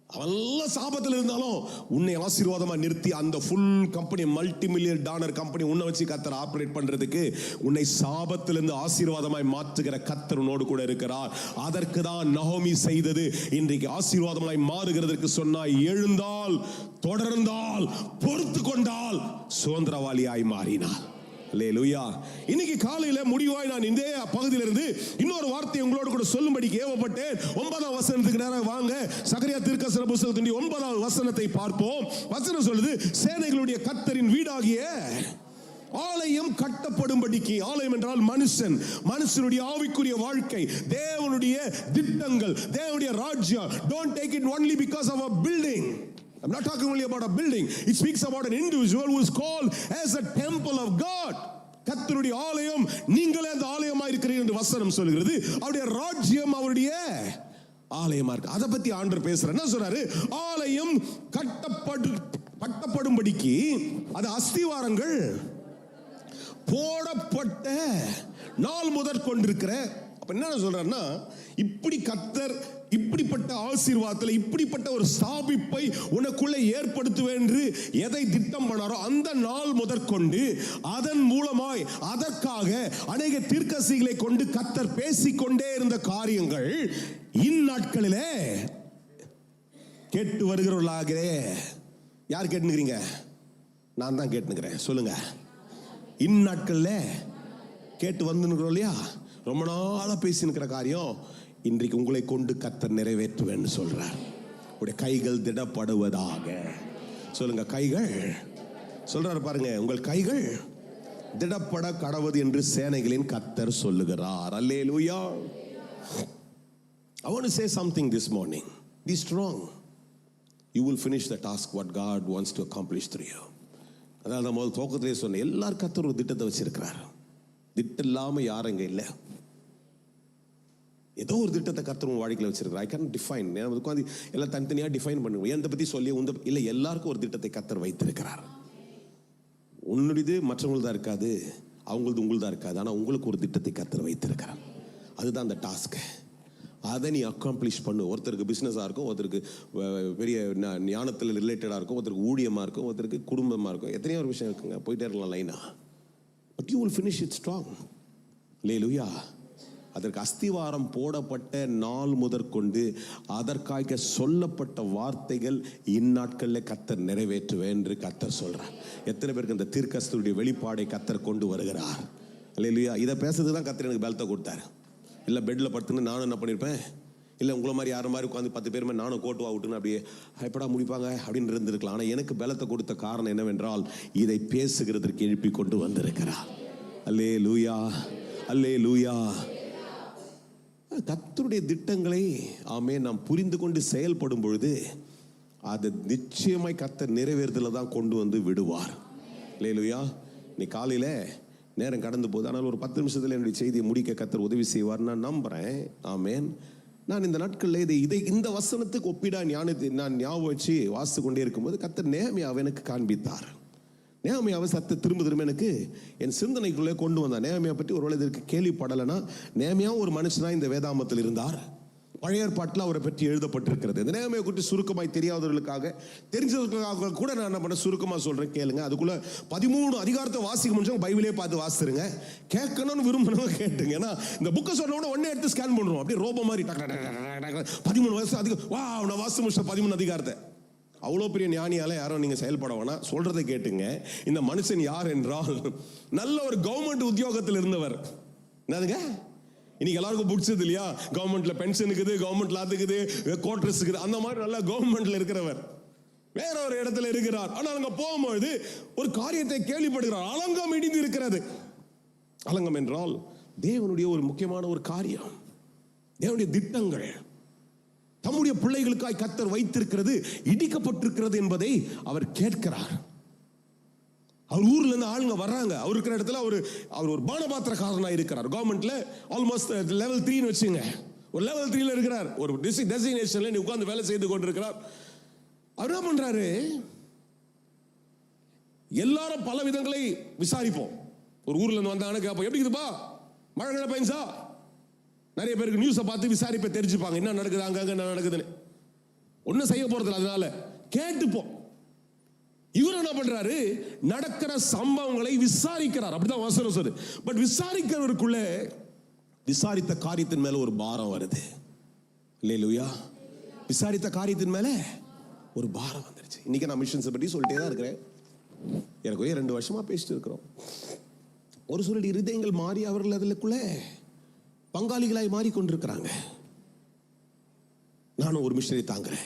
அவெல்லாம் சாபத்தில் இருந்தாலும் உன்னை ஆசீர்வாதமா நிறுத்தி அந்த ஃபுல் கம்பெனி, $multi-million கம்பெனி உன்னை வச்சு கர்த்தர் ஆபரேட் பண்றதுக்கு, உன்னை சாபத்திலிருந்து ஆசீர்வாதமாய் மாற்றுகிற கர்த்தர் உன்னோடு கூட இருக்கிறார். அதற்கு தான் நகோமி செய்தது. இன்றைக்கு ஆசீர்வாதமாய் மாறுகிறதற்கு சொன்னாய். எழுந்தால், தொடர்ந்தால், பொறுத்து கொண்டால், சுதந்திரவாளியாய் மாறினார். அல்லேலூயா. இன்னைக்கு காலையில முடிவாய் நான் இந்த பகுதியிலிருந்து இன்னொரு வார்த்தை உங்களோடு கூட சொல்லும்படி ஏவப்பட்டேன். 9ஆம் வசனத்துக்கு நேரா வாங்க. சகரியா தீர்க்கதரிசன புத்தகத்தின் 9ஆம் வசனத்தை பார்ப்போம். வசனம் சொல்லுது, சேனைகளுடைய கர்த்தரின் வீடாகிய ஆலயம் கட்டப்படும்படிக்கு. ஆலயம் என்றால் மனுஷன், மனுஷனுடைய ஆவிக்குரிய வாழ்க்கை, தேவனுடைய திட்டங்கள், தேவனுடைய ராஜ்யம். Don't take it only because of a building. I'm not talking only about a building. It speaks about an individual who is called as a temple of God. கர்த்தருடைய ஆலயம், நீங்களே அந்த ஆலயமா இருக்கிறீர்கள் என்று வசனம் சொல்கிறது. அவருடைய ராஜ்யம் அவருடைய ஆலயமா இருக்கு. அதை பத்தி ஆண்டவர் பேசுறார். என்ன சொல்றாரு? ஆலயம் கட்டப்படும்படிக்கு அது அஸ்திவாரங்கள் போடப்பட்ட நாள் முதற் கொண்டிருக்கிற. அப்ப என்ன சொல்றாருன்னா, இப்படி கர்த்தர் இப்படிப்பட்ட ஆசீர்வாதத்தில் இப்படிப்பட்ட ஒரு ஸ்தாபிப்பை உனக்குள்ளே ஏற்படுத்துவேன் என்று எதை திட்டம் பண்ணாரோ அந்த நாள் முதற்கொண்டு அதன் மூலமாய் அதற்காக அநேக தீர்க்கதரிசிகளை கொண்டு கர்த்தர் பேசிக்கொண்டே இருந்த காரியங்கள் இந்நாட்களிலே கேட்டு வருகிறவர்களாகிறே. யார் கேட்டுக்கிறீங்க? நான் தான் கேட்டுக்கிறேன். சொல்லுங்க. இந்நாட்கள்ல கேட்டு வந்துருக்கிறோம் இல்லையா? ரொம்ப நாளா பேசினுக்கிற காரியம் இன்றைக்கு உங்களை கொண்டு கர்த்தர் நிறைவேற்றுவேன்னு சொல்றார். உடைய கைகள் திடப்படுவதாக. சொல்லுங்க, கைகள். சொல்றாரு பாருங்க, உங்கள் கைகள் திடப்பட கடவுது என்று சேனைகளின் கர்த்தர் சொல்லுகிறார். அல்லேலூயா. I want to say something this morning. Be strong. You will finish the task what God wants to accomplish through you. அதாவது முதல் துவக்கத்திலே சொன்ன எல்லாரும் கர்த்தர் ஒரு திட்டத்தை வச்சிருக்கிறார். திட்டம் இல்லாம யாரும் இங்க இல்லை. ஏதோ ஒரு திட்டத்தை கர்த்தர் உங்க வாழ்க்கையில் வச்சிருக்கிறார். I can define. உட்காந்து எல்லாம் தனித்தனியாக டிஃபைன் பண்ணுவோம். எந்த பத்தி சொல்லி இல்லை, எல்லாருக்கும் ஒரு திட்டத்தை கர்த்தர் வைத்திருக்கிறார். உன்னுடையது மற்றவங்களுதான் இருக்காது, அவங்களது உங்களுதான் இருக்காது. ஆனால் உங்களுக்கு ஒரு திட்டத்தை கர்த்தர் வைத்திருக்கிறார். அதுதான் அந்த டாஸ்க். அதை நீ அக்காம்ப்ளிஷ் பண்ணு. ஒருத்தருக்கு பிஸ்னஸாக இருக்கும், ஒருத்தருக்கு பெரிய ஞானத்தில் ரிலேட்டடாக இருக்கும், ஒருத்தருக்கு ஊழியமாக இருக்கும், ஒருத்தருக்கு குடும்பமாக இருக்கும். எத்தனையோ ஒரு விஷயம் இருக்குங்க, போயிட்டே இருக்கலாம் லைனா. But you will finish it strong. அல்லேலூயா. அதற்கு அஸ்திவாரம் போடப்பட்ட நாள் முதற்கொண்டு அதற்காக சொல்லப்பட்ட வார்த்தைகள் இந்நாட்களில் கர்த்தர் நிறைவேற்றுவேன் என்று கர்த்தர் சொல்றார். எத்தனை பேருக்கு இந்த தீர்க்கதரிசியுடைய வெளிப்பாடை கர்த்தர் கொண்டு வருகிறார்? அல்லேலூயா. இதை பேசுறதுக்கு தான் கர்த்தர் எனக்கு பலத்தை கொடுத்தாரு. இல்லை பெட்டில் படுத்துன்னு நானும் என்ன பண்ணியிருப்பேன், இல்லை உங்களை மாதிரி யாரும் மாதிரி உட்காந்து 10 பேருமே நானும் கோட்டு வாவிட்டுன்னு அப்படியே எப்படா முடிப்பாங்க அப்படின்னு இருந்திருக்கலாம். ஆனால் எனக்கு பலத்தை கொடுத்த காரணம் என்னவென்றால் இதை பேசுகிறதற்கு எழுப்பி கொண்டு வந்திருக்கிறார். அல்லேலூயா, அல்லேலூயா. கர்த்தருடைய திட்டங்களை நாம் புரிந்து கொண்டு செயல்படும் பொழுது அது நிச்சயமாய் கர்த்தர் நிறைவேறுதல தான் கொண்டு வந்து விடுவார். அல்லேலூயா. இன்னைக்கு காலையில் நேரம் கடந்து போகுது, ஆனால் ஒரு 10 நிமிஷத்தில் என்னுடைய செய்தியை முடிக்க கர்த்தர் உதவி செய்வார் நான் நம்புகிறேன். ஆமேன். நான் இந்த நாட்களில் இந்த வசனத்துக்கு ஒப்பிடா நான் ஞாபகம் வச்சு வாசித்து கொண்டே இருக்கும்போது கர்த்தர் நேமியாவை எனக்கு காண்பித்தார். நேமியாவை திரும்ப எனக்கு என் சிந்தனைக்குள்ளே கொண்டு வந்தார். நேமியா பற்றி ஒருவேளை இதற்கு கேள்விப்படலைன்னா, நேமியா ஒரு மனுஷனா இந்த வேதாமத்தில் இருந்தார். பழைய ஏற்பாட்டில் அவரை பற்றி எழுதப்பட்டிருக்கிறது. இந்த நேமியா குறித்து சுருக்கமாய் தெரியாதவர்களுக்காக, தெரிஞ்சவர்களுக்காக கூட நான் என்ன பண்ண சுருக்கமாக சொல்கிறேன் கேளுங்க. அதுக்குள்ள 13 அதிகாரத்தை வாசிக்க முடிஞ்சவங்க பைபிளே பார்த்து வாசிருங்க. கேட்கணும்னு விரும்பணும் கேட்டுங்க. ஏன்னா இந்த புக்கை சொன்ன உடனே எடுத்து ஸ்கேன் பண்ணுறோம், அப்படியே ரோபோ மாதிரி 13 வருஷம் அதிகம் வா நான் வாசி முடிச்ச 13 அதிகாரத்தை. அவ்வளோ பெரிய ஞானியால யாரும் நீங்கள் செயல்பட வேணாம், சொல்றதை கேட்டுங்க. இந்த மனுஷன் யார் என்றால் நல்ல ஒரு கவர்மெண்ட் உத்தியோகத்தில் இருந்தவர். என்னதுங்க இன்னைக்கு எல்லாருக்கும் பிடிச்சது இல்லையா, கவர்மெண்ட்ல பென்ஷன் இருக்குது, கவர்மெண்ட்ல அதுக்குது, கோட்ரஸ் இருக்குது, அந்த மாதிரி நல்ல கவர்மெண்ட்ல இருக்கிறவர் வேற ஒரு இடத்துல இருக்கிறார். ஆனால் அங்க போகும்போது ஒரு காரியத்தை கேள்விப்படுகிறார். அலங்கம் இடிந்து இருக்கிறது. அலங்கம் என்றால் தேவனுடைய ஒரு முக்கியமான ஒரு காரியம், தேவனுடைய திட்டங்கள் தம்முடைய பிள்ளைகளுக்காய் கர்த்தர் வைத்திருக்கிறது இடிக்கப்பட்டிருக்கிறது என்பதை அவர் கேட்கிறார். அவர் ஊர்ல இருந்து ஆளுங்க வர்றாங்க. அவர் இருக்கிற இடத்துல அவர் ஒரு பானபாத்திரக்காரனா இருக்கிறார். கவர்மெண்ட்ல ஆல்மோஸ்ட் லெவல் 3 வச்சுங்க, ஒரு லெவல் 3 இருக்கிறார். ஒரு டெசிக்னேஷன்ல நீ உட்கார்ந்து வேலை செய்து கொண்டிருக்கிறார். அவர் என்ன பண்றாரு, எல்லாரும் பல விதங்களை விசாரிப்போம். ஒரு ஊர்ல இருந்து வந்தாங்க கேட்போம், எப்படி இருக்குதுப்பா, மழை பெஞ்சா? நிறைய பேருக்கு நியூஸை பார்த்து விசாரிப்பை தெரிஞ்சுப்பாங்க, என்ன நடக்குது அங்க என்ன நடக்குதுன்னு. ஒன்னும் செய்ய போறதில்ல, அதனால கேட்டுப்போம். இவர் என்ன பண்றாரு, நடக்கிற சம்பவங்களை விசாரிக்கிறார். அப்படிதான் வசனம் சொல்லுது. பட் விசாரிக்கிறவருக்குள்ள விசாரித்த காரியத்தின் மேல ஒரு பாரம் வருது. அல்லேலூயா. விசாரித்த காரியத்தின் மேல ஒரு பாரம் வந்துருச்சு. இன்னைக்கு நான் மிஷன்ஸை பற்றி சொல்லிட்டே தான் இருக்கிறேன். எனக்கு 2 வருஷமா பேசிட்டு இருக்கிறோம். ஒரு சில இருதயங்கள் மாறி அவர்கள் அதுக்குள்ள பங்காளிகளாய் மாறிக்கொண்டிருக்கிறாங்க. நானும் ஒரு missionary தாங்குறேன்.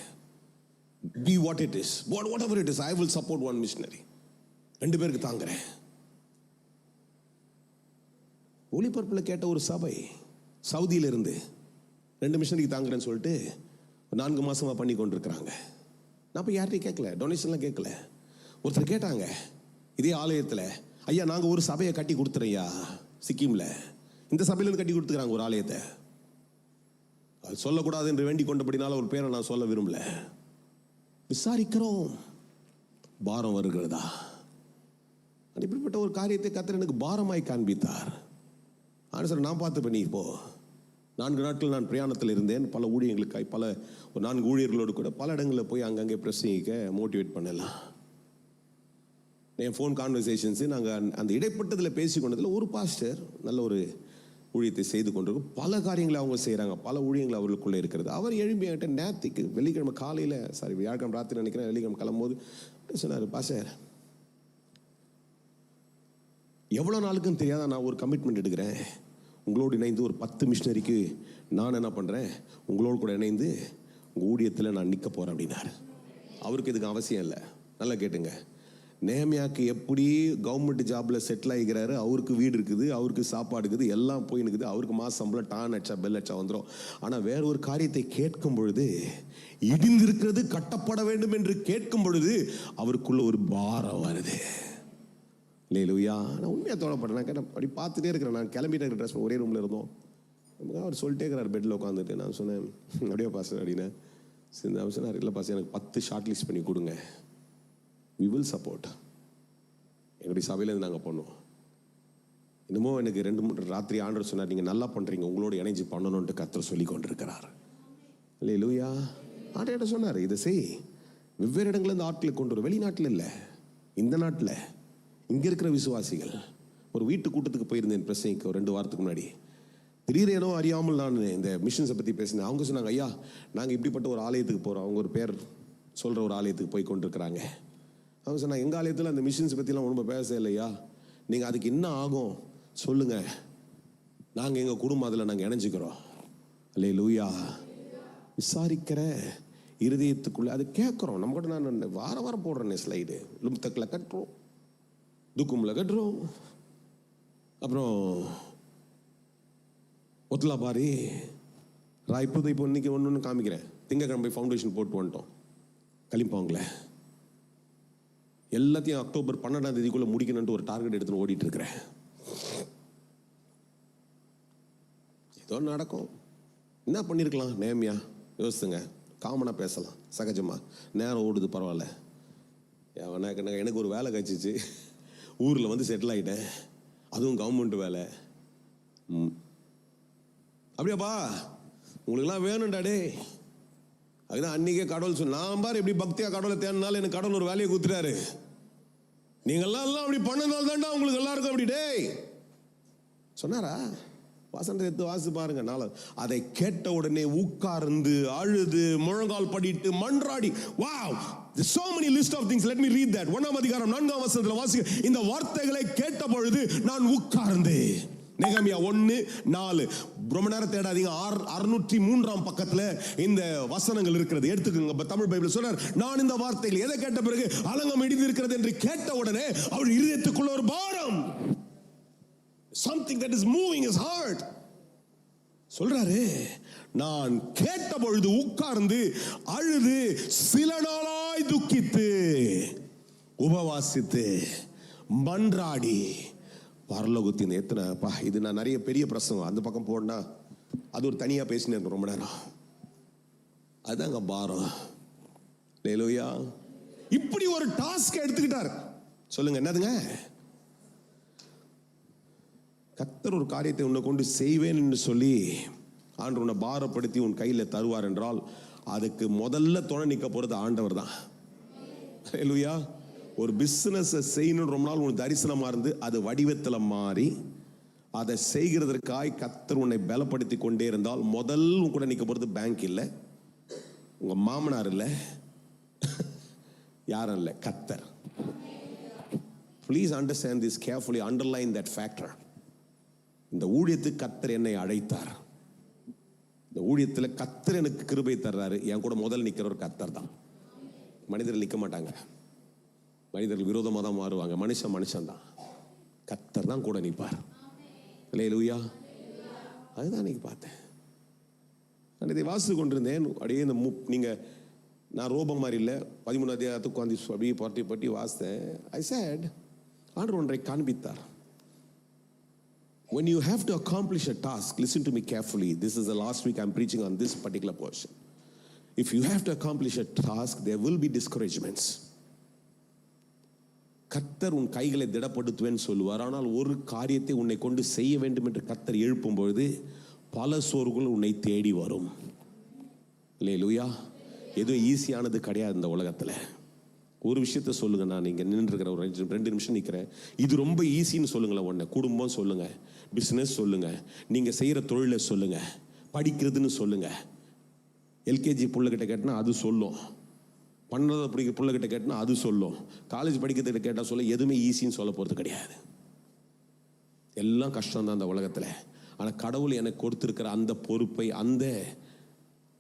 Be what it is, whatever it is, I will support one missionary. 2 பேருக்கு தாங்குறேன். ஒளிபரப்பில் கேட்ட ஒரு சபை சவுதியில இருந்து 2 மிஷனரிக்கு தாங்குறேன்னு சொல்லிட்டு 4 மாசமா பண்ணி கொண்டிருக்கிறாங்க. நான் போய் யார்ட்டையும் கேட்கல, டொனேஷன்லாம் கேட்கல. ஒருத்தர் கேட்டாங்க இதே ஆலயத்தில், ஐயா நாங்க ஒரு சபையை கட்டி கொடுத்துறையா சிக்கிம்ல, இந்த சபையிலிருந்து கட்டி கொடுத்துக்கிறாங்க ஒரு ஆலயத்தை. அது சொல்லக்கூடாது என்று வேண்டி கொண்டபடினால ஒரு பேரை நான் சொல்ல விரும்பல. விசாரிக்கிறோம், பாரம் வருகிறதா? இப்படிப்பட்ட ஒரு காரியத்தை கர்த்தர் எனக்கு பாரமாய் காண்பித்தார். ஆனால் நான் பார்த்து பண்ணி இப்போ 4 நாட்கள் நான் பிரயாணத்தில் இருந்தேன். பல ஊழியர்களுக்காய் ஒரு 4 ஊழியர்களோடு கூட பல இடங்களில் போய் அங்கங்கே பிரசங்கிக்க மோட்டிவேட் பண்ணலாம். என் ஃபோன் கான்வர்சேஷன்ஸு நாங்கள் அந்த இடைப்பட்டதில் பேசி கொண்டதில் ஒரு பாஸ்டர் நல்ல ஒரு ஊழியத்தை செய்து கொண்டிருக்கும். பல காரியங்களை அவங்க செய்கிறாங்க, பல ஊழியங்கள் அவர்களுக்குள்ளே இருக்கிறது. அவர் எழுப்பி என்கிட்ட நேற்றுக்கு வெள்ளிக்கிழமை காலையில், வியாழக்கிழமை ராத்திரி நினைக்கிறேன், வெள்ளிக்கிழமை கிளம்பும்போது சொன்னார், பாஸ்டர் எவ்வளோ நாளுக்குன்னு தெரியாத நான் ஒரு கமிட்மெண்ட் எடுக்கிறேன். உங்களோடு இணைந்து ஒரு 10 மிஷனரிக்கு நான் என்ன பண்ணுறேன், உங்களோடு கூட இணைந்து உங்கள் ஊழியத்தில் நான் நிற்க போகிறேன் அப்படின்னாரு. அவருக்கு இதுக்கு அவசியம் இல்லை. நல்லா கேட்டுங்க, நேமியாக்கு எப்படி கவர்மெண்ட் ஜாப்ல செட்டில் ஆகிக்கிறாரு, அவருக்கு வீடு இருக்குது, அவருக்கு சாப்பாடு இருக்குது, எல்லாம் போய் இருக்குது, அவருக்கு மாச சம்பளம் டான் அடிச்சா பெல் அடிச்சா வந்துடும். ஆனால் வேற ஒரு காரியத்தை கேட்கும் பொழுது, இடிந்திருக்கிறது கட்டப்பட வேண்டும் என்று கேட்கும் பொழுது அவருக்குள்ள ஒரு பாரம் வருது. இல்லையா? நான் உண்மையாக தோணப்பட்டேன். நான் கேட்டேன், அப்படி பார்த்துட்டே இருக்கிறேன். நான் கிளம்பிட்டேன், ட்ரெஸ் ஒரே ரூமில் இருந்தோம். அவர் சொல்லிட்டே இருக்கிறார் பெட்டில் உட்காந்துட்டு. நான் சொன்னேன், அப்படியே பாஸ் அப்படின்னு சொன்னார். இல்லை பாஸ், எனக்கு 10 ஷார்ட் லிஸ்ட் பண்ணி கொடுங்க, we will support. எங்களுடைய சபையிலேருந்து நாங்கள் பண்ணோம். இன்னமும் எனக்கு 2-3 ராத்திரி ஆண்டவர் சொன்னார், நீங்கள் நல்லா பண்ணுறீங்க, உங்களோட இணைஞ்சு பண்ணணும்ட்டு கர்த்தர் சொல்லி கொண்டிருக்கிறார். அல்லேலூயா. ஆண்டவர்கிட்ட சொன்னார், இதை செய். வெவ்வேறு இடங்கள்லேருந்து ஆட்களை கொண்டு வரும். வெளிநாட்டில் இல்லை, இந்த நாட்டில் இங்கே இருக்கிற விசுவாசிகள் ஒரு வீட்டு கூட்டத்துக்கு போயிருந்தேன் பிரசங்கிக்க ஒரு 2 வாரத்துக்கு முன்னாடி. திடீரெனோ அறியாமல் நான் இந்த மிஷன்ஸை பற்றி பேசினேன். அவங்க சொன்னாங்க, ஐயா நாங்கள் இப்படிப்பட்ட ஒரு ஆலயத்துக்கு போகிறோம். அவங்க ஒரு பேர் சொல்கிற ஒரு ஆலயத்துக்கு போய் கொண்டிருக்கிறாங்க. அவங்க சொன்னாங்க, எங்கள் ஆலயத்தில் அந்த மிஷன்ஸ் பற்றிலாம் ரொம்ப பேச இல்லையா, நீங்கள் அதுக்கு என்ன ஆகும் சொல்லுங்கள், நாங்கள் எங்கள் குடும்பம் அதில் நாங்கள் இணைஞ்சிக்கிறோம். அல்லேலூயா. விசாரிக்கிற இருதயத்துக்குள்ளே அது கேட்குறோம். நம்ம கூட நான் வாரம் போடுறேன்னே ஸ்லைடு. லும்தக்கில் கட்டுறோம், துக்குமில் கட்டுறோம், அப்புறம் ஒத்தலா பாரி ராய்ப்புது. இப்போ இன்னைக்கு ஒன்று காமிக்கிறேன். திங்கக்கிழமை ஃபவுண்டேஷன் போட்டு வந்துட்டோம் கலிம்பாங்கில். எல்லாத்தையும் அக்டோபர் 12ஆம் தேதிக்குள்ளே முடிக்கணுன்ட்டு ஒரு டார்கெட் எடுத்துன்னு ஓடிட்டு இருக்கிறேன். ஏதோ நடக்கும். என்ன பண்ணியிருக்கலாம் நேமியா யோசிச்சுங்க. காமனாக பேசலாம், சகஜமாக. நேரம் ஓடுது, பரவாயில்ல. எனக்கு ஒரு வேலை கிடச்சிச்சு, ஊரில் வந்து செட்டில் ஆகிட்டேன், அதுவும் கவர்மெண்ட் வேலை. அப்படியாப்பா உங்களுக்குலாம் வேணும்டாடே. அதுதான் அன்றைக்கே கடவுள் சொன்ன, நான் பாரு எப்படி பக்தியாக கடவுளை தேடினாலும் எனக்கு கடவுள் ஒரு வேலையை கொடுத்துட்டாரு. நீங்கள்லாம் அப்படி பண்ணதால் தான்டா உங்களுக்கு எல்லாருக்கும் அப்படி டே சொன்னாரா? வசனத்தை எடுத்து வாசி பாருங்க. அதை கேட்ட உடனே உட்கார்ந்து அழுது முழங்கால் படிட்டு மன்றாடி, wow, so many list of things. Let me read that. 1ஆம் அதிகாரம் 4ஆம் வசனத்தில் வாசிக்க, இந்த வார்த்தைகளை கேட்ட பொழுது நான் உட்கார்ந்து. நெகமியா 1:4. ரொம்ப நேரம் தேடாதீங்க, 603ஆம் பக்கத்துல இந்த வசனங்கள் இருக்கிறது, எடுத்துக்கோங்க. தமிழ் பைபிள் சொல்றார், நான் இந்த வார்த்தைகள் எதை கேட்ட பிறகு அலங்கம் இடிந்து இருக்கிறது என்று கேட்ட உடனே அவள் இருதயத்துக்குள்ள ஒரு பாரம், something that is moving his heart. சொல்றாரு, நான் கேட்ட பொழுது உட்கார்ந்து அழுது சில நாளாய் துக்கித்து உபவாசித்து மன்றாடி. பரலோகத்தின் எத்தனைப்பா, இது நான் நிறைய பெரிய பிரசங்கம் அந்த பக்கம் போனா அது ஒரு தனியா பேசினேன் ரொம்ப நேரம். அதாங்க பாரம். ஹல்லேலூயா. இப்படி ஒரு டாஸ்க் எடுத்துக்கிட்டார். சொல்லுங்க என்னதுங்க? கர்த்தர் ஒரு காரியத்தை உன்னை கொண்டு செய்வேன் என்று சொல்லி ஆண்டவர் உன்னை பாரப்படுத்தி உன் கையில் தருவார் என்றால் அதுக்கு முதல்ல துணை நிற்க போறது ஆண்டவர் தான். ஹல்லேலூயா. ஒரு பிசினஸ் செய்யணும் ரொம்ப நாள் உனக்கு தரிசனமா இருந்து அது வடிவத்தில் மாறி அதை செய்கிறதற்காய் கர்த்தர் உன்னை பலப்படுத்தி கொண்டே இருந்தால் முதல் உன் கூட நிற்க போறது பேங்க் இல்லை, உங்க மாமனார் இல்லை, யாரும் இல்லை, கர்த்தர். Please understand this carefully, underline that factor. இந்த ஊழியத்துக்கு கர்த்தர் என்னை அழைத்தார். இந்த ஊழியத்தில் கர்த்தர் எனக்கு கிருபை தர்றாரு. என் கூட முதல் நிற்கிறவர் கர்த்தர் தான். மனிதர்கள் நிற்க மாட்டாங்க, மனிதர்கள் விரோதமாக தான் மாறுவாங்க. மனுஷன் தான், கர்த்தர் தான் கூட நிற்பார். அல்லேலூயா. அதுதான் இன்னைக்கு பார்த்தேன். நான் இதை வாசித்து கொண்டிருந்தேன். அப்படியே இந்த நீங்கள் நான் ரோபம் மாதிரி இல்லை, 13 அதிகாரத்துக்கு உட்காந்து அப்படியே பட்டி வாசித்தேன். I said, ஆண்டவர் ஒன்றை காண்பித்தார். When you have to accomplish a task, listen to me carefully. This is the last week I'm preaching on this particular portion. If you have to accomplish a task, there will be discouragements. கர்த்தர் உன் கைகளை திடப்படுத்துவேன்னு சொல்லுவார். ஆனால் ஒரு காரியத்தை உன்னை கொண்டு செய்ய வேண்டும் என்று கர்த்தர் எழுப்பும் பொழுது பல சோர்வுகள் உன்னை தேடி வரும். அல்லேலூயா. எதுவும் ஈஸியானது கிடையாது இந்த உலகத்தில். ஒரு விஷயத்த சொல்லுங்க, நான் இங்கே நின்றுருக்கிற ஒரு 2 நிமிஷம் நிற்கிறேன். இது ரொம்ப ஈஸின்னு சொல்லுங்களேன். ஒன்று குடும்பம் சொல்லுங்க, பிஸ்னஸ் சொல்லுங்க, நீங்கள் செய்கிற தொழிலை சொல்லுங்க, படிக்கிறதுன்னு சொல்லுங்க. எல்கேஜி பிள்ளைகிட்ட கேட்டால் அது சொல்லும், 12வது படிக்கிற பிள்ளைகிட்ட கேட்டால் அது சொல்லும், காலேஜ் படிக்கிறதுக்கிட்ட கேட்டால் சொல்ல. எதுவுமே ஈஸின்னு சொல்ல போகிறது கிடையாது. எல்லாம் கஷ்டம்தான் அந்த உலகத்தில். ஆனால் கடவுள் எனக்கு கொடுத்துருக்கிற அந்த பொறுப்பை,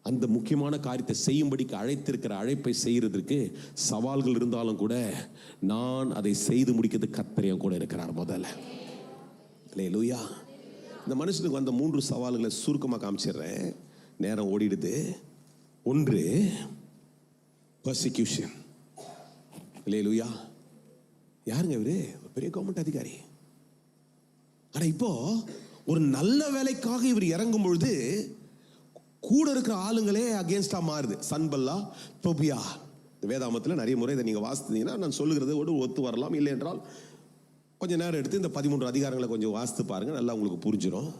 அந்த முக்கியமான காரியத்தை செய்யும்படிக்கு அழைத்திருக்கிற அழைப்பை செய்யறதுக்கு சவால்கள் இருந்தாலும் கூட நான் அதை செய்து முடிக்கிறது கர்த்தர் என் கூட இருக்கிறார் முதல்ல. அல்லேலூயா. இந்த மனுஷனுக்கு வந்த 3 சவால்களை சுருக்கமாக காமிச்சிடுறேன், நேரம் ஓடிடுது. 1, பர்சிக்யூஷன். அல்லேலூயா. யாருங்க இவரு? ஒரு பெரிய கவர்மெண்ட் அதிகாரி. ஆனா இப்போ ஒரு நல்ல வேலைக்காக இவர் இறங்கும் பொழுது கூட இருக்கிற ஆளுங்களே அகேன்ஸ்டா மாறுது. சன்பல்லா, தொபியா. வேதாமத்தில் நிறைய முறை இதை நீங்கள் வாசித்தீங்கன்னா நான் சொல்லுகிறது ஒத்து வரலாம். இல்லை என்றால் கொஞ்சம் நேரம் எடுத்து இந்த 13 அதிகாரங்களை கொஞ்சம் வாசித்து பாருங்க, நல்லா உங்களுக்கு புரிஞ்சிடும்.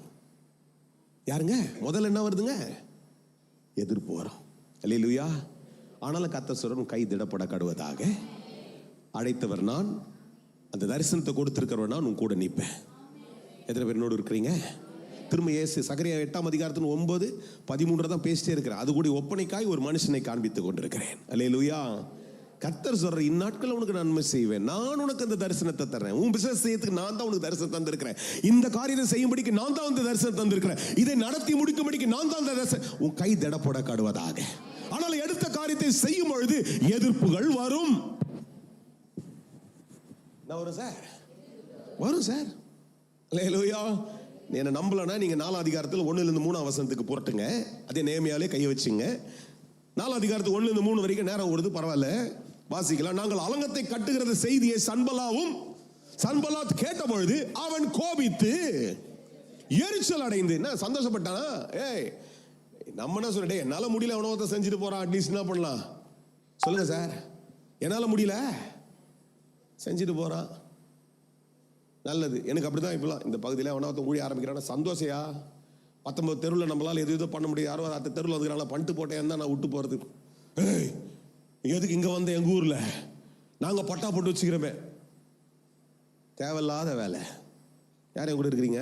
யாருங்க முதல்ல என்ன வருதுங்க? எதிர்ப்பு வரும். அல்லேலூயா. ஆனாலும் கர்த்தர் சொல்றார், கை திடப்பட கடுவதாக அழைத்தவர் நான், அந்த தரிசனத்தை கொடுத்திருக்கிறவன் நான் உன் கூட நிற்பேன். எத்தனை பேர் என்னோடு இருக்கிறீங்க? திரும்ப இயேசு சகரியா 8:9-13 தான் பேசிட்டே இருக்கிறேன். அது கூட ஒப்பனைக்காய் ஒரு மனுஷனை காண்பித்துக் கொண்டிருக்கிறேன். அல்லேலூயா. கர்த்தர் சொல்ற, இந்நாட்கள் உனக்கு நன்மை செய்வேன், நான் உனக்கு அந்த தரிசனத்தை தர்றேன், உன் பிசினஸ் செய்யறதுக்கு நான் தான் உனக்கு தரிசனம் தந்திருக்கிறேன், இந்த காரியத்தை செய்யும்படிக்கு நான் தான் அந்த தரிசனம் தந்திருக்கிறேன், இதை நடத்தி முடிக்கும்படிக்கு நான் தான் அந்த தரிசனம். உன் கை திடப்பட காடுவதாக. ஆனால் எடுத்த காரியத்தை செய்யும் பொழுது எதிர்ப்புகள் வரும். வரும் சார், வரும் சார். அல்லேலூயா. என்ன நம்பலன்னா நீங்க 4 அதிகாரத்தில் 1-3 வசனத்துக்கு புரட்டுங்க. அதே நேர்மையாலே கையை வச்சுங்க. 4 அதிகாரத்துக்கு 1-3 வரைக்கும் நேரம் ஓடுது, பரவாயில்ல, வாசிக்கலாம். நாங்கள் அலங்கத்தை கட்டுகிறது செய்தியை சன்பலாத் கேட்ட பொழுது அவன் கோபித்து எரிச்சல் அடைந்து. என்ன சந்தோஷப்பட்டானா? ஏய், நம்ம என்ன சொல்ல, என்னால முடியல, உணவத்தை செஞ்சுட்டு போறான், அட்லீஸ்ட் என்ன பண்ணலாம் சொல்லுங்க சார். என்னால முடியல, செஞ்சுட்டு போறான், நல்லது. எனக்கு அப்படிதான் இப்பெல்லாம் இந்த பகுதியில் உணவத்தை ஊழிய ஆரம்பிக்கிறான், சந்தோஷையா. 19 தெருவில் நம்மளால எது பண்ண முடியாது, 60 தெருவில் வந்துக்கிறாங்களா, பண்ணிட்டு போட்டேன் தான் நான் விட்டு போறது. ஏய், எதுக்கு இங்க வந்த? எங்க ஊர்ல நாங்க பட்டா போட்டு வச்சுக்கிறோமே, தேவையில்லாத வேலை. யார் என் கூட இருக்கிறீங்க?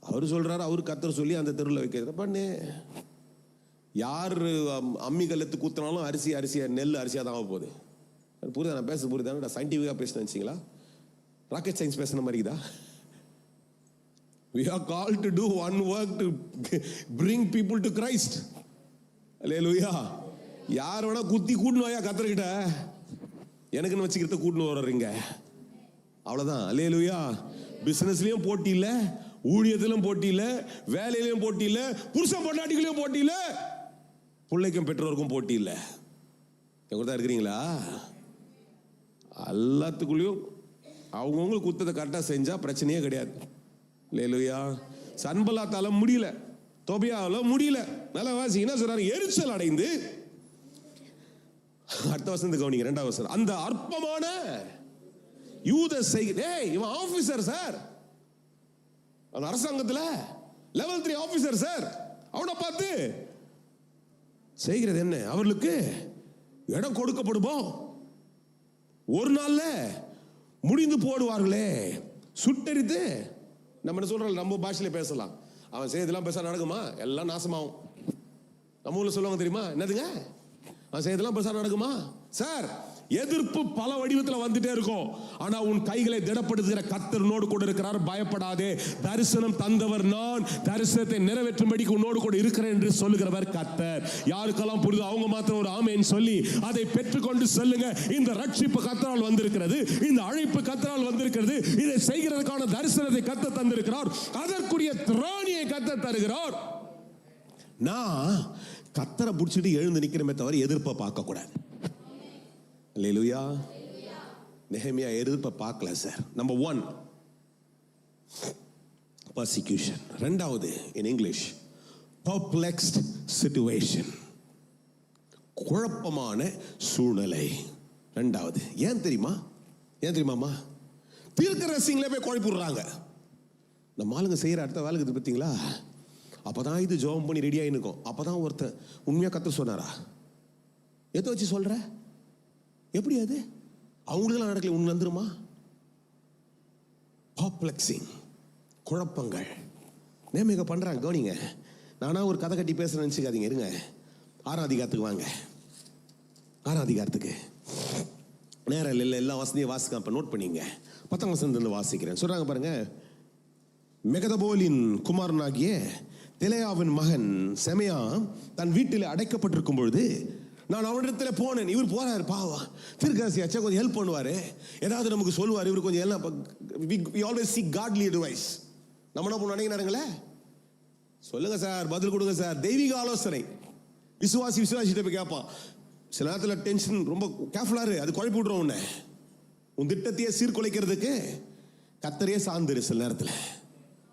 அவரு சொல்றாரு, அவரு கர்த்தர் சொல்லி அந்த தெருவில் வைக்கிற பண்ணு. யார் அம்மி கல்லத்து கூத்தினாலும் அரிசியா நெல் அரிசியா தான் போகுது. புரியுதா? நான் பேச புரியுதா? நான் சயின்டிஃபிக்கா பேசினேன் வச்சிங்களா? ராக்கெட் சயின்ஸ் பேசுன மாதிரிதா? We are called to do one work to bring people to Christ. Hallelujah. யார் வேணா குத்தி கூட்டணும் ஐயா கர்த்தர்கிட்ட, எனக்குன்னு வச்சுக்கிறத கூட்டணும் வர்றீங்க, அவ்வளவுதான். Hallelujah. பிசினஸ்லயும் போட்டி இல்ல, ஊழியத்திலும் போட்டி இல்ல, வேலையிலும் போட்டி இல்ல, புருஷன் பொண்டாட்டிகளையும் போட்டி இல்ல, பிள்ளைக்கும் பெற்றோருக்கும் போட்டி இல்ல. எங்க தான் இருக்கிறீங்களா? எல்லாத்துக்குள்ளேயும் அவங்கவுங்களுக்கு குத்தத்தை கரெக்டா செஞ்சா பிரச்சனையே கிடையாது. அல்லேலூயா. சன்பலாத்தால முடியல, தொபியால முடியல. நல்ல வாசி என்ன சொல்றாரு? எரிச்சல் அடைந்து. அடுத்த வசனத்தை கவனிங்க, 2வது வசனம். அந்த அற்பமான யூத இவன் ஆபீசர் சார், அந்த அரசாங்கத்துல லெவல் 3 ஆபீசர் சார், அவனை பார்த்து செய்கிறது என்ன? அவர்களுக்கு இடம் கொடுக்கப்படுமோ, ஒரு நாள்ல முடிந்து போடுவார்களே, சுட்டரித்து. நம்ம என்ன சொல்றோம், நம்ம பாஷையில பேசலாம், அவன் செய்யறதெல்லாம் பேச நடக்குமா? எல்லாம் நாசமாகும். நம்ம ஊர்ல சொல்லுவாங்க தெரியுமா, என்னதுங்க, அவன் செய்யறதெல்லாம் பேச நடக்குமா? சார், எதிர்ப்பு பல வடிவத்தில் வந்துட்டே இருக்கும். ஆனா உன் கைகளை திடப்படுத்துகிற கர்த்தர் உன்னோடு கூட இருக்கிறார், பயப்படாதே. தரிசனம் தந்தவர் நான், தரிசனத்தை நிறைவேற்றும்படிக்கு உன்னோடு கூட இருக்கிறேன் என்று சொல்லுகிறவர் கர்த்தர். யாருக்கெல்லாம் புரியுது அவங்க மாத்திரம் ஒரு ஆமென் சொல்லி அதை பெற்றுக்கொண்டு சொல்லுங்க. இந்த ரட்சிப்பு கர்த்தரால் வந்திருக்கிறது, இந்த அழைப்பு கர்த்தரால் வந்திருக்கிறது, இதை செய்கிறதுக்கான தரிசனத்தை கர்த்தர் தந்திருக்கிறார், அதற்குரிய திராணியை கர்த்தர் தருகிறார். நான் கர்த்தரை பிடிச்சிட்டு எழுந்து நிக்கிறமே தவிர எதிர்ப்பை பார்க்க கூடாது. அல்லேலூயா. நெஹெமியா எதிர்ப்பை பார்க்கல சார். Number 1 persecution. 2வது in English perplexed situation, குழப்பமான சூழ்நிலை. 2வது ஏன் தெரியுமாமா? தீர்க்கதரிசிகளே போய் குழப்பிடுறாங்க. நம்ம ஆளுங்க செய்யற அடுத்த வேலைக்கு பார்த்தீங்களா? அப்பதான் இது ஜெபம் பண்ணி ரெடியா இருக்கும். அப்பதான் ஒருத்தர் உண்மையா கர்த்தர் சொன்னாரா? எதை வச்சு சொல்ற? எப்படி அது அவங்களுக்கெல்லாம் நடக்கல, உன் வந்துருமா? பர்ப்ளெக்சிங், குழப்பங்கள். நேமிக பண்றாங்க, கவனிங்க. நானா ஒரு கதை கட்டி பேசுறேன்னு நினைச்சுக்காதீங்க. இருங்க, 6ஆம் அதிகாரத்துக்கு வாங்க. 6ஆம் அதிகாரத்துக்கு நேரம் இல்லை, எல்லா வசதியும் வாசிக்க. இப்ப நோட் பண்ணிங்க, 10ஆம் வசனத்துல வாசிக்கிறேன். சொல்றாங்க பாருங்க. மெகதபோலின் குமாரனாகிய தெலேயாவின் மகன் செமையா தன் வீட்டில் அடைக்கப்பட்டிருக்கும் பொழுது நான் அவனிடத்துல போனேன். இவர் போறாரு, பாவா தீர்க்கதரிசியாச்சே, கொஞ்சம் ஹெல்ப் பண்ணுவாரு, ஏதாவது நமக்கு சொல்லுவார். இவர் கொஞ்சம் எல்லாம் we always seek godly advice. நம்ம என்ன பண்ண நினைக்கிறாங்களே, சொல்லுங்க சார், பதில் கொடுங்க சார், தெய்வீக ஆலோசனை. விசுவாசிட்ட போய் கேட்பான். சில நேரத்தில் டென்ஷன், ரொம்ப கேர்ஃபுல்லா இரு, அது குழப்பி விடுறோம் உன்னை. உன் திட்டத்தையே சீர்குலைக்கிறதுக்கு கர்த்தரே சார்ந்துரு. சில நேரத்தில்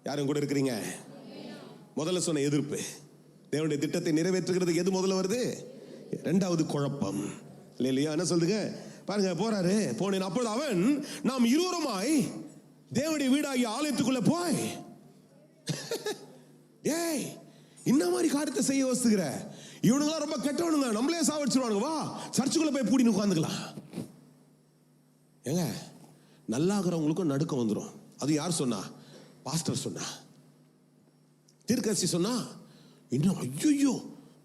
யாரும் கூட இருக்கிறீங்க? முதல்ல சொன்ன எதிர்ப்பு, தேவனுடைய திட்டத்தை நிறைவேற்றுகிறதுக்கு எது முதல்ல வருது? 2வது குழப்பம். இல்லையா? என்ன சொல்லுங்க பாருங்க. போறாரு, போனேன். அப்பொழுது அவன் நாம் இருவருமாய் தேவனுடைய வீடாகிய ஆலயத்துக்குள்ள போய், ஏய் இந்த மாதிரி காரியத்தை செய்ய வச்சுக்கிற இவனுங்களா ரொம்ப கெட்டவனுங்க, நம்மளே சாவடிச்சிருவானுங்க, வா சர்ச்சுக்குள்ள போய் பூடி உட்காந்துக்கலாம். ஏங்க நல்லாகிறவங்களுக்கும் நடுக்கம் வந்துடும். அது யார் சொன்னா? பாஸ்டர் சொன்னா, தீர்க்கதரிசி சொன்னா, இன்னும் ஐயோ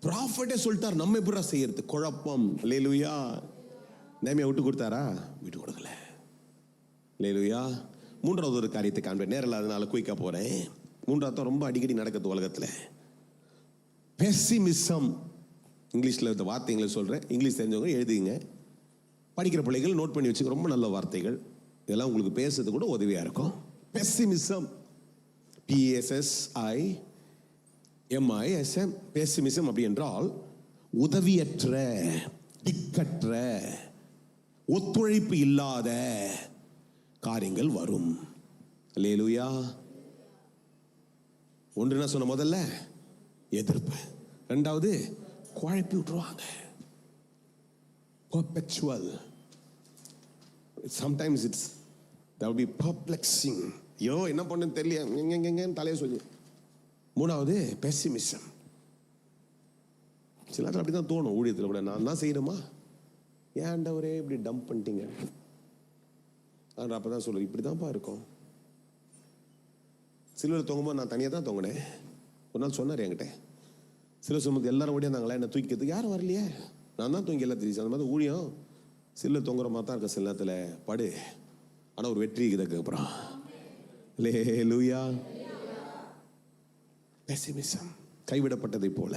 ப்ராஃபட்டே சொல்லிட்டார், நம்ம எப்படா செய்யறது? குழப்பம். அல்லேலூயா. நேமையை விட்டு கொடுத்தாரா? விட்டு கொடுக்கல. அல்லேலூயா. மூன்றாவது ஒரு காரியத்தை காண்பேன், நேரில் அதனால குயிக்கா போறேன். மூன்றாவது ரொம்ப அடிக்கடி நடக்குது உலகத்தில், பெசிமிசம். இங்கிலீஷில் இந்த வார்த்தைகளை சொல்கிறேன், இங்கிலீஷ் தெரிஞ்சவங்க எழுதிங்க, படிக்கிற பிள்ளைகள் நோட் பண்ணி வச்சுக்க. ரொம்ப நல்ல வார்த்தைகள் இதெல்லாம், உங்களுக்கு பேசுறது கூட உதவியாக இருக்கும். Pessimism, PSSIMISM. பெசிமிசம் அப்படி என்றால் உதவியற்ற, திக்கற்ற, ஒத்துழைப்பு இல்லாத காரியங்கள் வரும். அல்லேலூயா. ஒன்று என்ன சொன்ன? முதல்ல எதிர்ப்பு, ரெண்டாவது குழப்பி விட்டுருவாங்க. perpetual, sometimes it's that will be perplexing. ஐயோ என்ன பண்ணுன்னு தெரியல, தலையை சொல்லி. மூணாவது பெசிமிசம். சில நேரத்தில் அப்படி தான் தோணும் ஊழியத்தில் கூட, நான் தான் செய்யணுமா, ஏன் ஆண்டவரே இப்படி டம்ப் பண்ணிட்டீங்க? அப்போ தான் சொல்லுவேன், இப்படி தான்ப்பா இருக்கும். சிலுவையில் தொங்கும்போது நான் தனியாக தான் தொங்கினேன். ஒரு நாள் சொன்னார் என்கிட்ட, சிலுவை சுமந்து எல்லாரும் ஓடியாந்தாங்களா, என்ன தூக்கிக்கிறதுக்கு யாரும் வரலையே, நான் தான் தூங்கி எல்லாம் தெரிஞ்சு. அந்த மாதிரி ஊழியம் சிலுவை தொங்குற மாதிரி தான் இருக்க. சில நேரத்தில் படு, ஆனால் ஒரு வெற்றி இதுக்கு அப்புறம். அல்லேலூயா. பெசிமிசம், கைவிடப்பட்டதை போல.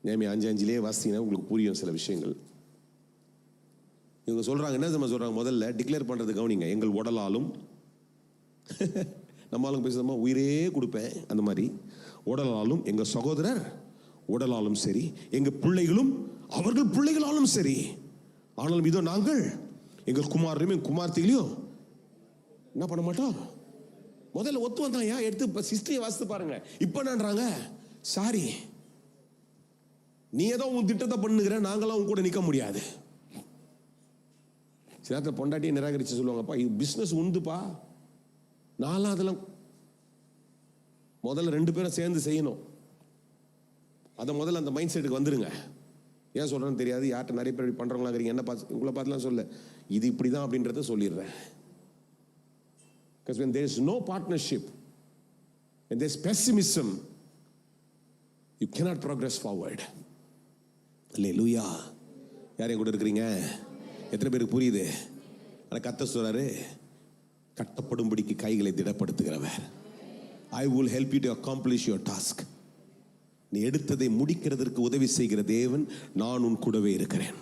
நேர்மையா 5:5 வாசிங்கன்னா உங்களுக்கு புரியும் சில விஷயங்கள். இவங்க சொல்றாங்க, என்ன சொல்றாங்க? முதல்ல டிக்ளேர் பண்றது கவனிங்க. எங்கள் உடலாலும், நம்ம ஆளுங்க பேசுறோமா, உயிரே கொடுப்பேன் அந்த மாதிரி, உடலாலும், எங்க சகோதரர் உடலாலும் சரி, எங்க பிள்ளைகளும் அவர்கள் பிள்ளைகளாலும் சரி, ஆனாலும் இதோ நாங்கள் எங்கள் குமாரையும் குமார்த்திகளையும் என்ன பண்ண மாட்டோம். முதல்ல ஒத்து வந்தாங்க, எடுத்து ஹிஸ்டரியை வாசித்து பாருங்க. இப்ப என்னன்றாங்க, சாரி நீ ஏதோ உன் திட்டத்தை பண்ணுகிற, நாங்களாம் உன் கூட நிற்க முடியாது. சில நேரத்தில் பொண்டாட்டியை நிராகரிச்சு சொல்லுவாங்கப்பா, இது பிஸ்னஸ் உண்டுப்பா, நான்லாம் அதெல்லாம். முதல்ல 2 பேரும் சேர்ந்து செய்யணும். அதை முதல்ல அந்த மைண்ட் செட்டுக்கு வந்துருங்க. ஏன் சொல்றேன்னு தெரியாது, யார்கிட்ட நிறைய பேர் பண்றவங்களா இருக்கீங்க, என்ன பார்த்து உங்களை பார்த்துலாம் சொல்ல, இது இப்படிதான் அப்படின்றத சொல்லிடுறேன். Because when there is no partnership, when there is pessimism, you cannot progress forward. அல்லேலூயா. யாரையும் கூட இருக்கிறீங்க? எத்தனை பேருக்கு புரியுது? ஆனால் கர்த்தர் சொல்றாரு, கட்டப்படும்படிக்கு கைகளை திடப்படுத்துகிறவர். I will help you to accomplish your task. நீ எடுத்ததை முடிக்கிறதற்கு உதவி செய்கிற தேவன், நான் உன் கூடவே இருக்கிறேன்.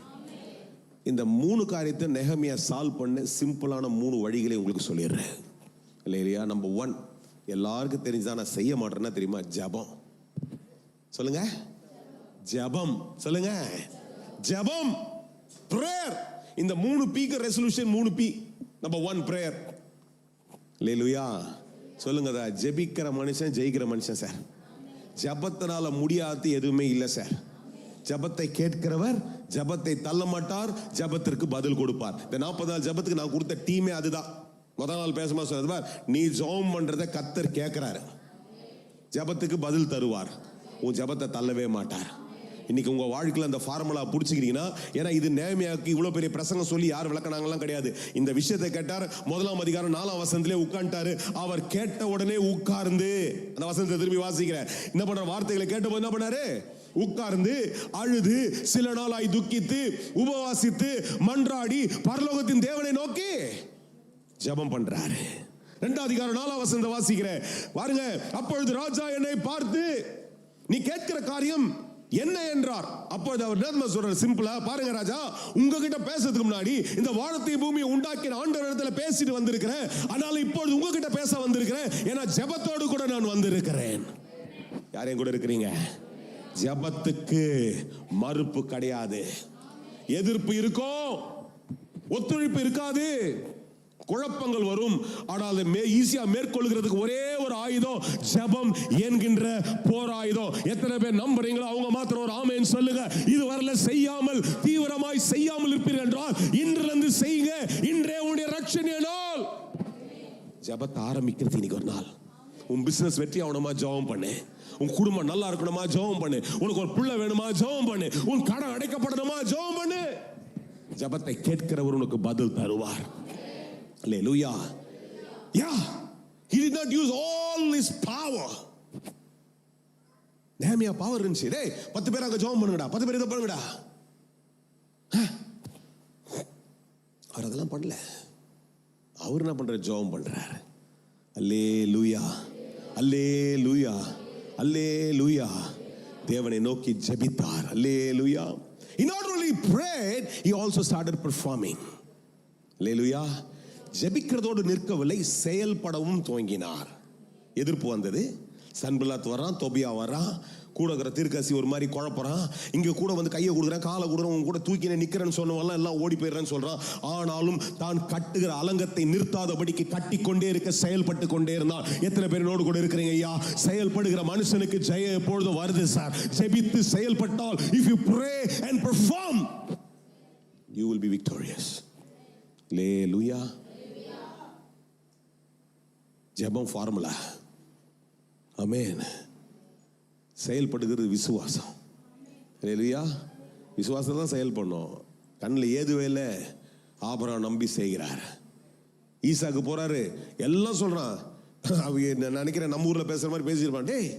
இந்த 3 காரியத்தை நெகமியா சால்வ் பண்ண சிம்பிளான 3 வழிகளை உங்களுக்கு சொல்லிடுறேன். இல்லையா? நம்பர் 1, எல்லாருக்கும் தெரிஞ்சுதான், நான் செய்ய மாட்டேன்னா தெரியுமா? ஜெபம். சொல்லுங்க, ஜெபம். சொல்லுங்க, ஜெபம், பிரேயர். இந்த 3 Pக்கு ரெசல்யூஷன். 3 P. Number 1 prayer. அல்லேலூயா. சொல்லுங்க, ஜெபிக்கிற மனுஷன் ஜெயிக்கிற மனுஷன் சார். ஜெபத்தினால முடியாது எதுவுமே இல்லை சார். ஜெபத்தை கேட்கிறவர் ஜெபத்தை தள்ள மாட்டார், ஜெபத்திற்கு பதில் கொடுப்பார். இந்த 40 நாள் ஜெபத்துக்கு நான் கொடுத்த டீமே அதுதான். முதல் நாள் பேசும்போது சொன்னது, நீ ஜெபம் பண்றத கர்த்தர் கேட்கிறாரு, ஜெபத்துக்கு பதில் தருவார், உன் ஜெபத்தை தள்ளவே மாட்டார். இன்னைக்கு உங்க வாழ்க்கையில் அந்த ஃபார்முலா பிடிச்சிக்கிறீங்கன்னா, ஏன்னா இது நேர்மையாக்கு இவ்வளவு பெரிய பிரசங்கம் சொல்லி யார் விளக்கினாங்கலாம் கிடையாது. இந்த விஷயத்தை கேட்டார், 1ஆம் அதிகாரம் 4ஆம் வசனத்திலே உட்கார்ந்தாரு. அவர் கேட்ட உடனே உட்கார்ந்து, அந்த வசனத்தை திரும்பி வாசிக்கிறேன், என்ன பண்ற, வார்த்தைகளை கேட்டபோது என்ன பண்ணாரு? உட்கார்ந்து அழுது சில நாளாய் துக்கித்து உபவாசித்து மன்றாடி பரலோகத்தின் தேவனை நோக்கி ஜெபம் பண்றாரு. 2ஆம் அதிகாரம் 4ஆம் வசனத்தை வாசிக்கிறேன் பாருங்க. அப்பொழுது ராஜா என்னை பார்த்து, நீ கேட்கிற காரியம் என்ன என்றார். அப்பொழுது அவர் என்ன சொல்றாரு? சிம்பிளா பாருங்க, ராஜா, உங்ககிட்ட பேசுறதுக்கு முன்னாடி இந்த வானத்தை பூமியை உண்டாக்கின ஆண்டவர் இடத்துல பேசிட்டு வந்திருக்கிறேன். ஆனால் இப்பொழுது உங்ககிட்ட பேச வந்திருக்கிறேன், ஏன்னா ஜெபத்தோடு கூட நான் வந்திருக்கிறேன். யாரையும் கூட இருக்கிறீங்க? ஜெபத்துக்கு மறுப்பு கிடையாது. எதிர்ப்பு இருக்கும், ஒத்துழைப்பு இருக்காது, குழப்பங்கள் வரும். ஆனால் ஈஸியா மேற்கொள்கிறதுக்கு ஒரே ஒரு ஆயுதம் ஜெபம் என்கின்ற போர் ஆயுதம். எத்தனை பேர் நம்புறீங்களோ அவங்க மாத்திரம் ஒரு ஆமென் சொல்லுங்க. இது வரல செய்யாமல், தீவிரமாய் செய்யாமல் இருப்பீர்கள் என்றால் இன்றிலிருந்து செய்யுங்க. இன்றே உங்களுடைய ரட்சணை நாள். ஜெபத்தை ஆரம்பிக்கிறது இன்னைக்கு ஒரு நாள். உன் பிசினஸ் வெற்றி ஆகணுமா? ஜெபம் பண்ணு. உன் குடும்பம் நல்லா இருக்கணுமா? ஜெபம் பண்ணு. உனக்கு ஒரு பிள்ளை வேணுமா? ஜெபம் பண்ணு. உன் கடன் அடைக்கப்படணுமா? ஜெபம் பண்ணு. ஜெபத்தை கேட்கிறவர் உனக்கு பதில் தருவார். அல்லேலூயா. Yeah, he did not use all his power. Nehemiah power இருந்துச்சு. டேய் 10 பேர் அங்க ஜெபம் பண்ணுங்கடா, 10 பேர் இதை பண்ணுங்கடா. அவர் அதெல்லாம் பண்ணல. அவர் என்ன பண்ற? ஜெபம் பண்றாரு. அல்லேலூயா, அல்லேலூயா, அல்லேலூயா. தேவனை நோக்கி ஜெபித்தார். அல்லேலூயா. He not only prayed, he also started performing. அல்லேலூயா. ஜெபிக்கிறதோடு நிற்கவில்லை, செயல்படவும் துவங்கினார். எதிர்ப்பு வந்தது. சன்பல்லாத் வரான், தொபியா வரான், கூட இருக்கிற தீர்க்கதரிசி ஒரு மாதிரி குழப்பறான். இங்க கூட வந்து கையை கொடுக்குறேன், காலை கொடுக்குறேன், உங்க கூட தூக்கினே நிக்கிறேன்னு சொன்னவெல்லாம் எல்லாம் ஓடி போயிடுறேன்னு சொல்றான். ஆனாலும் தான் கட்டுகிற அலங்கத்தை நிறுத்தாதபடிக்கு கட்டி கொண்டே இருக்க செயல்பட்டு கொண்டே இருந்தான். எத்தனை பேரோடு கூட இருக்கிறீங்க ஐயா? செயல்படுகிற மனுஷனுக்கு ஜெயம் எப்பொழுதும் வருது சார். ஜெபித்து செயல்பட்டால், if you pray and perform, you will be victorious. Hallelujah. ஜெபம் ஃபார்முலா. ஆமென். செயல்படுகிறது விசுவாசம். ஹல்லேலூயா. விசுவாசம் தான் செயல்படணும். கண்ணில் ஏதுவே இல்லை. ஆபிரகாம் நம்பி செய்கிறார். ஈசாக்கு போறாரு, எல்லாம் சொல்றான். அவங்க நினைக்கிறேன் நம்ம ஊர்ல பேசுற மாதிரி பேசியிருப்பான். டேய்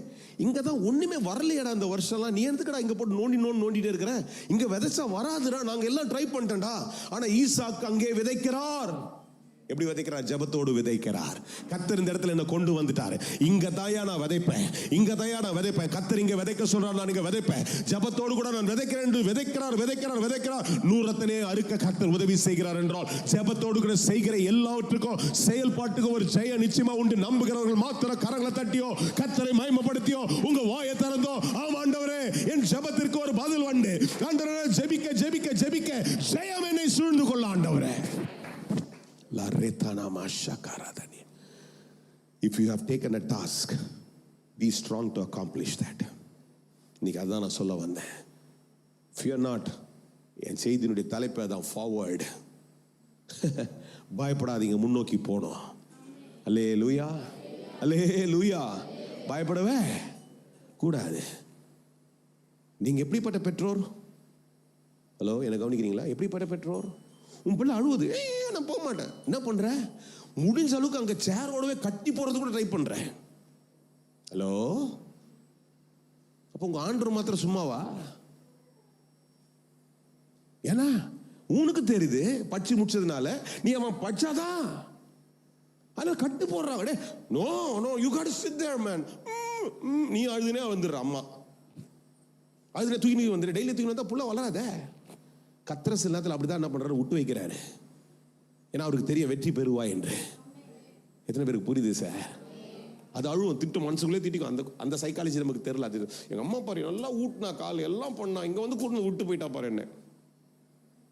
இங்க தான் ஒண்ணுமே வரலையடா இந்த வருஷம்லாம், நீ எதுக்குடா இங்க போட்டு நோண்டிட்டே இருக்கிற? இங்க விதைச்சா வராதுடா, நாங்க எல்லாம் ட்ரை பண்ணிட்டேன்டா. ஆனா ஈசாக்கு அங்கே விதைக்கிறார். எப்படி விதைக்கிறார்? ஜெபத்தோடு விதைக்கிறார். கர்த்தர் இந்த இடத்துல என்ன கொண்டு வந்துட்டாரு. இங்க தாயா நான் விதைப்பேன், இங்க தாயா நான் விதைப்பேன். கர்த்தர் இங்க விதைக்க சொல்றார், நான் இங்க விதைப்பேன். ஜெபத்தோடு கூட நான் விதைக்கிறேன் என்று விதைக்கிறார். நூறத்தனே அறுக்க கர்த்தர் உதவி செய்கிறார் என்றால், ஜெபத்தோடு கூட செய்கிற எல்லாவற்றுக்கும் செயல்பாட்டுக்கும் ஒரு ஜெயம் நிச்சயமா உண்டு. நம்புகிறவர்கள் மாத்திரம் கரங்களை தட்டியோ கர்த்தரை மகிமைப்படுத்தியோ உங்க வாயை திறந்தோ, ஆம் ஆண்டவரே என் ஜெபத்திற்கு ஒரு பதில் உண்டு. ஆண்டவரே ஜெபிக்க ஜெபிக்க ஜெபிக்க ஜெயம் என்னை சூழ்ந்து கொள்ள ஆண்டவரே. If you have taken a task, be strong to accomplish that. இன்னைக்கு அதான் நான் சொல்ல வந்தேன். Fear not. என் செய்தியினுடைய தலைப்பு அதான், forward. பயப்படாதீங்க, முன்னோக்கி போனோம். அல்லேலூயா, அல்லேலூயா. பயப்படவே கூடாது. நீங்க எப்படிப்பட்ட பெற்றோர்? ஹலோ, என்ன கவனிக்கிறீங்களா? எப்படிப்பட்ட பெற்றோர்? உன் பிள்ளை அழுவுது, நான் போக மாட்டேன். என்ன பண்ற? முடிஞ்ச அளவுக்கு அங்க சேரோடவே கட்டி போறது கூட ட்ரை பண்றேன். ஹலோ, அப்ப உங்க ஆண்டவர் மாத்திரம் சும்மாவா? ஏன்னா உனக்கு தெரியுது படிச்சு முடிச்சதுனால, நீ அவன் படிச்சாதான் ஆனா கட்டு போடுறாங்க. No no, you got to sit there man. நீ அழுதுனே வந்துடுற அம்மா, அழுதுனே தூக்கி வந்துடு. டெய்லி தூக்கி வந்தா புள்ள வளராத. கத்திர சில நேரத்தில் அப்படிதான் என்ன பண்றாரு, விட்டு வைக்கிறாரு. ஏன்னா அவருக்கு தெரிய வெற்றி பெறுவா என்று. எத்தனை பேருக்கு புரியுது சார்? அது அழுவும், திட்டம், மனசுக்குள்ளே திட்டிக்கும். அந்த அந்த சைக்காலஜி நமக்கு தெரியல. அது எங்க அம்மா பாரு எல்லாம் ஊட்டினா, கால் எல்லாம் பண்ணா, இங்க வந்து கூட்டு விட்டு போயிட்டா பாரு, என்ன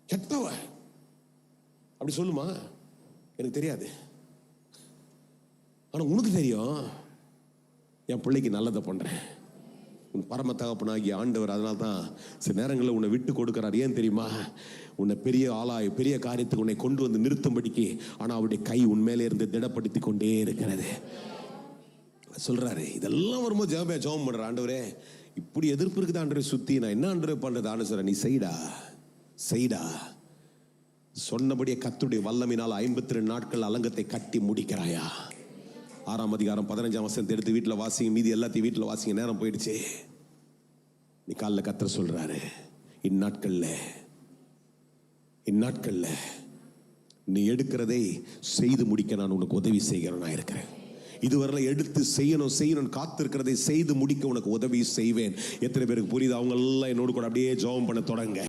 கெட்டவ அப்படி சொல்லுமா? எனக்கு தெரியாது. ஆனா உனக்கு தெரியும், என் பிள்ளைக்கு நல்லதை பண்றேன். உன் பரம தகப்பனாகிய ஆண்டவர் அதனால தான் சில நேரங்களில் உன்னை விட்டு கொடுக்கிறார். ஏன் தெரியுமா? உன்னை பெரிய ஆளாய் பெரிய காரியத்துக்கு உன்னை கொண்டு வந்து நிறுத்தும்படிக்கு. ஆனால் அவருடைய கை உண்மையிலே இருந்து திடப்படுத்தி கொண்டே இருக்கிறது. சொல்றாரு, இதெல்லாம் வரும்போது ஜெபம் பண்ற, ஆண்டவரே இப்படி எதிர்ப்பு இருக்குது ஆண்டவரே சுத்தி, நான் என்ன ஆண்டவரே பண்றது? ஆண்டு சொல்ற, நீ செய்டா. சொன்னபடியே கர்த்தருடைய வல்லமையினால் 52 நாட்கள் அலங்கத்தை கட்டி முடிக்கிறாயா? 6ஆம் அதிகாரம் 15ஆம் வசனத்தை எடுத்து வீட்டில் வாசிங்க. மீதி எல்லாத்தையும் வீட்டில் வாசிங்க, நேரம் போயிடுச்சு. நீ காலைல கர்த்தர் சொல்றாரு, இந்நாட்கள்ல நீ எடுக்கிறதை செய்து முடிக்க நான் உனக்கு உதவி செய்கிறவனா இருக்கிறேன். இதுவரை எடுத்து செய்யணும் காத்திருக்கிறதை செய்து முடிக்க உனக்கு உதவி செய்வேன். எத்தனை பேருக்கு புரியுது? அவங்க எல்லாம் என்னோடு கூட அப்படியே ஜெபம் பண்ண தொடங்க.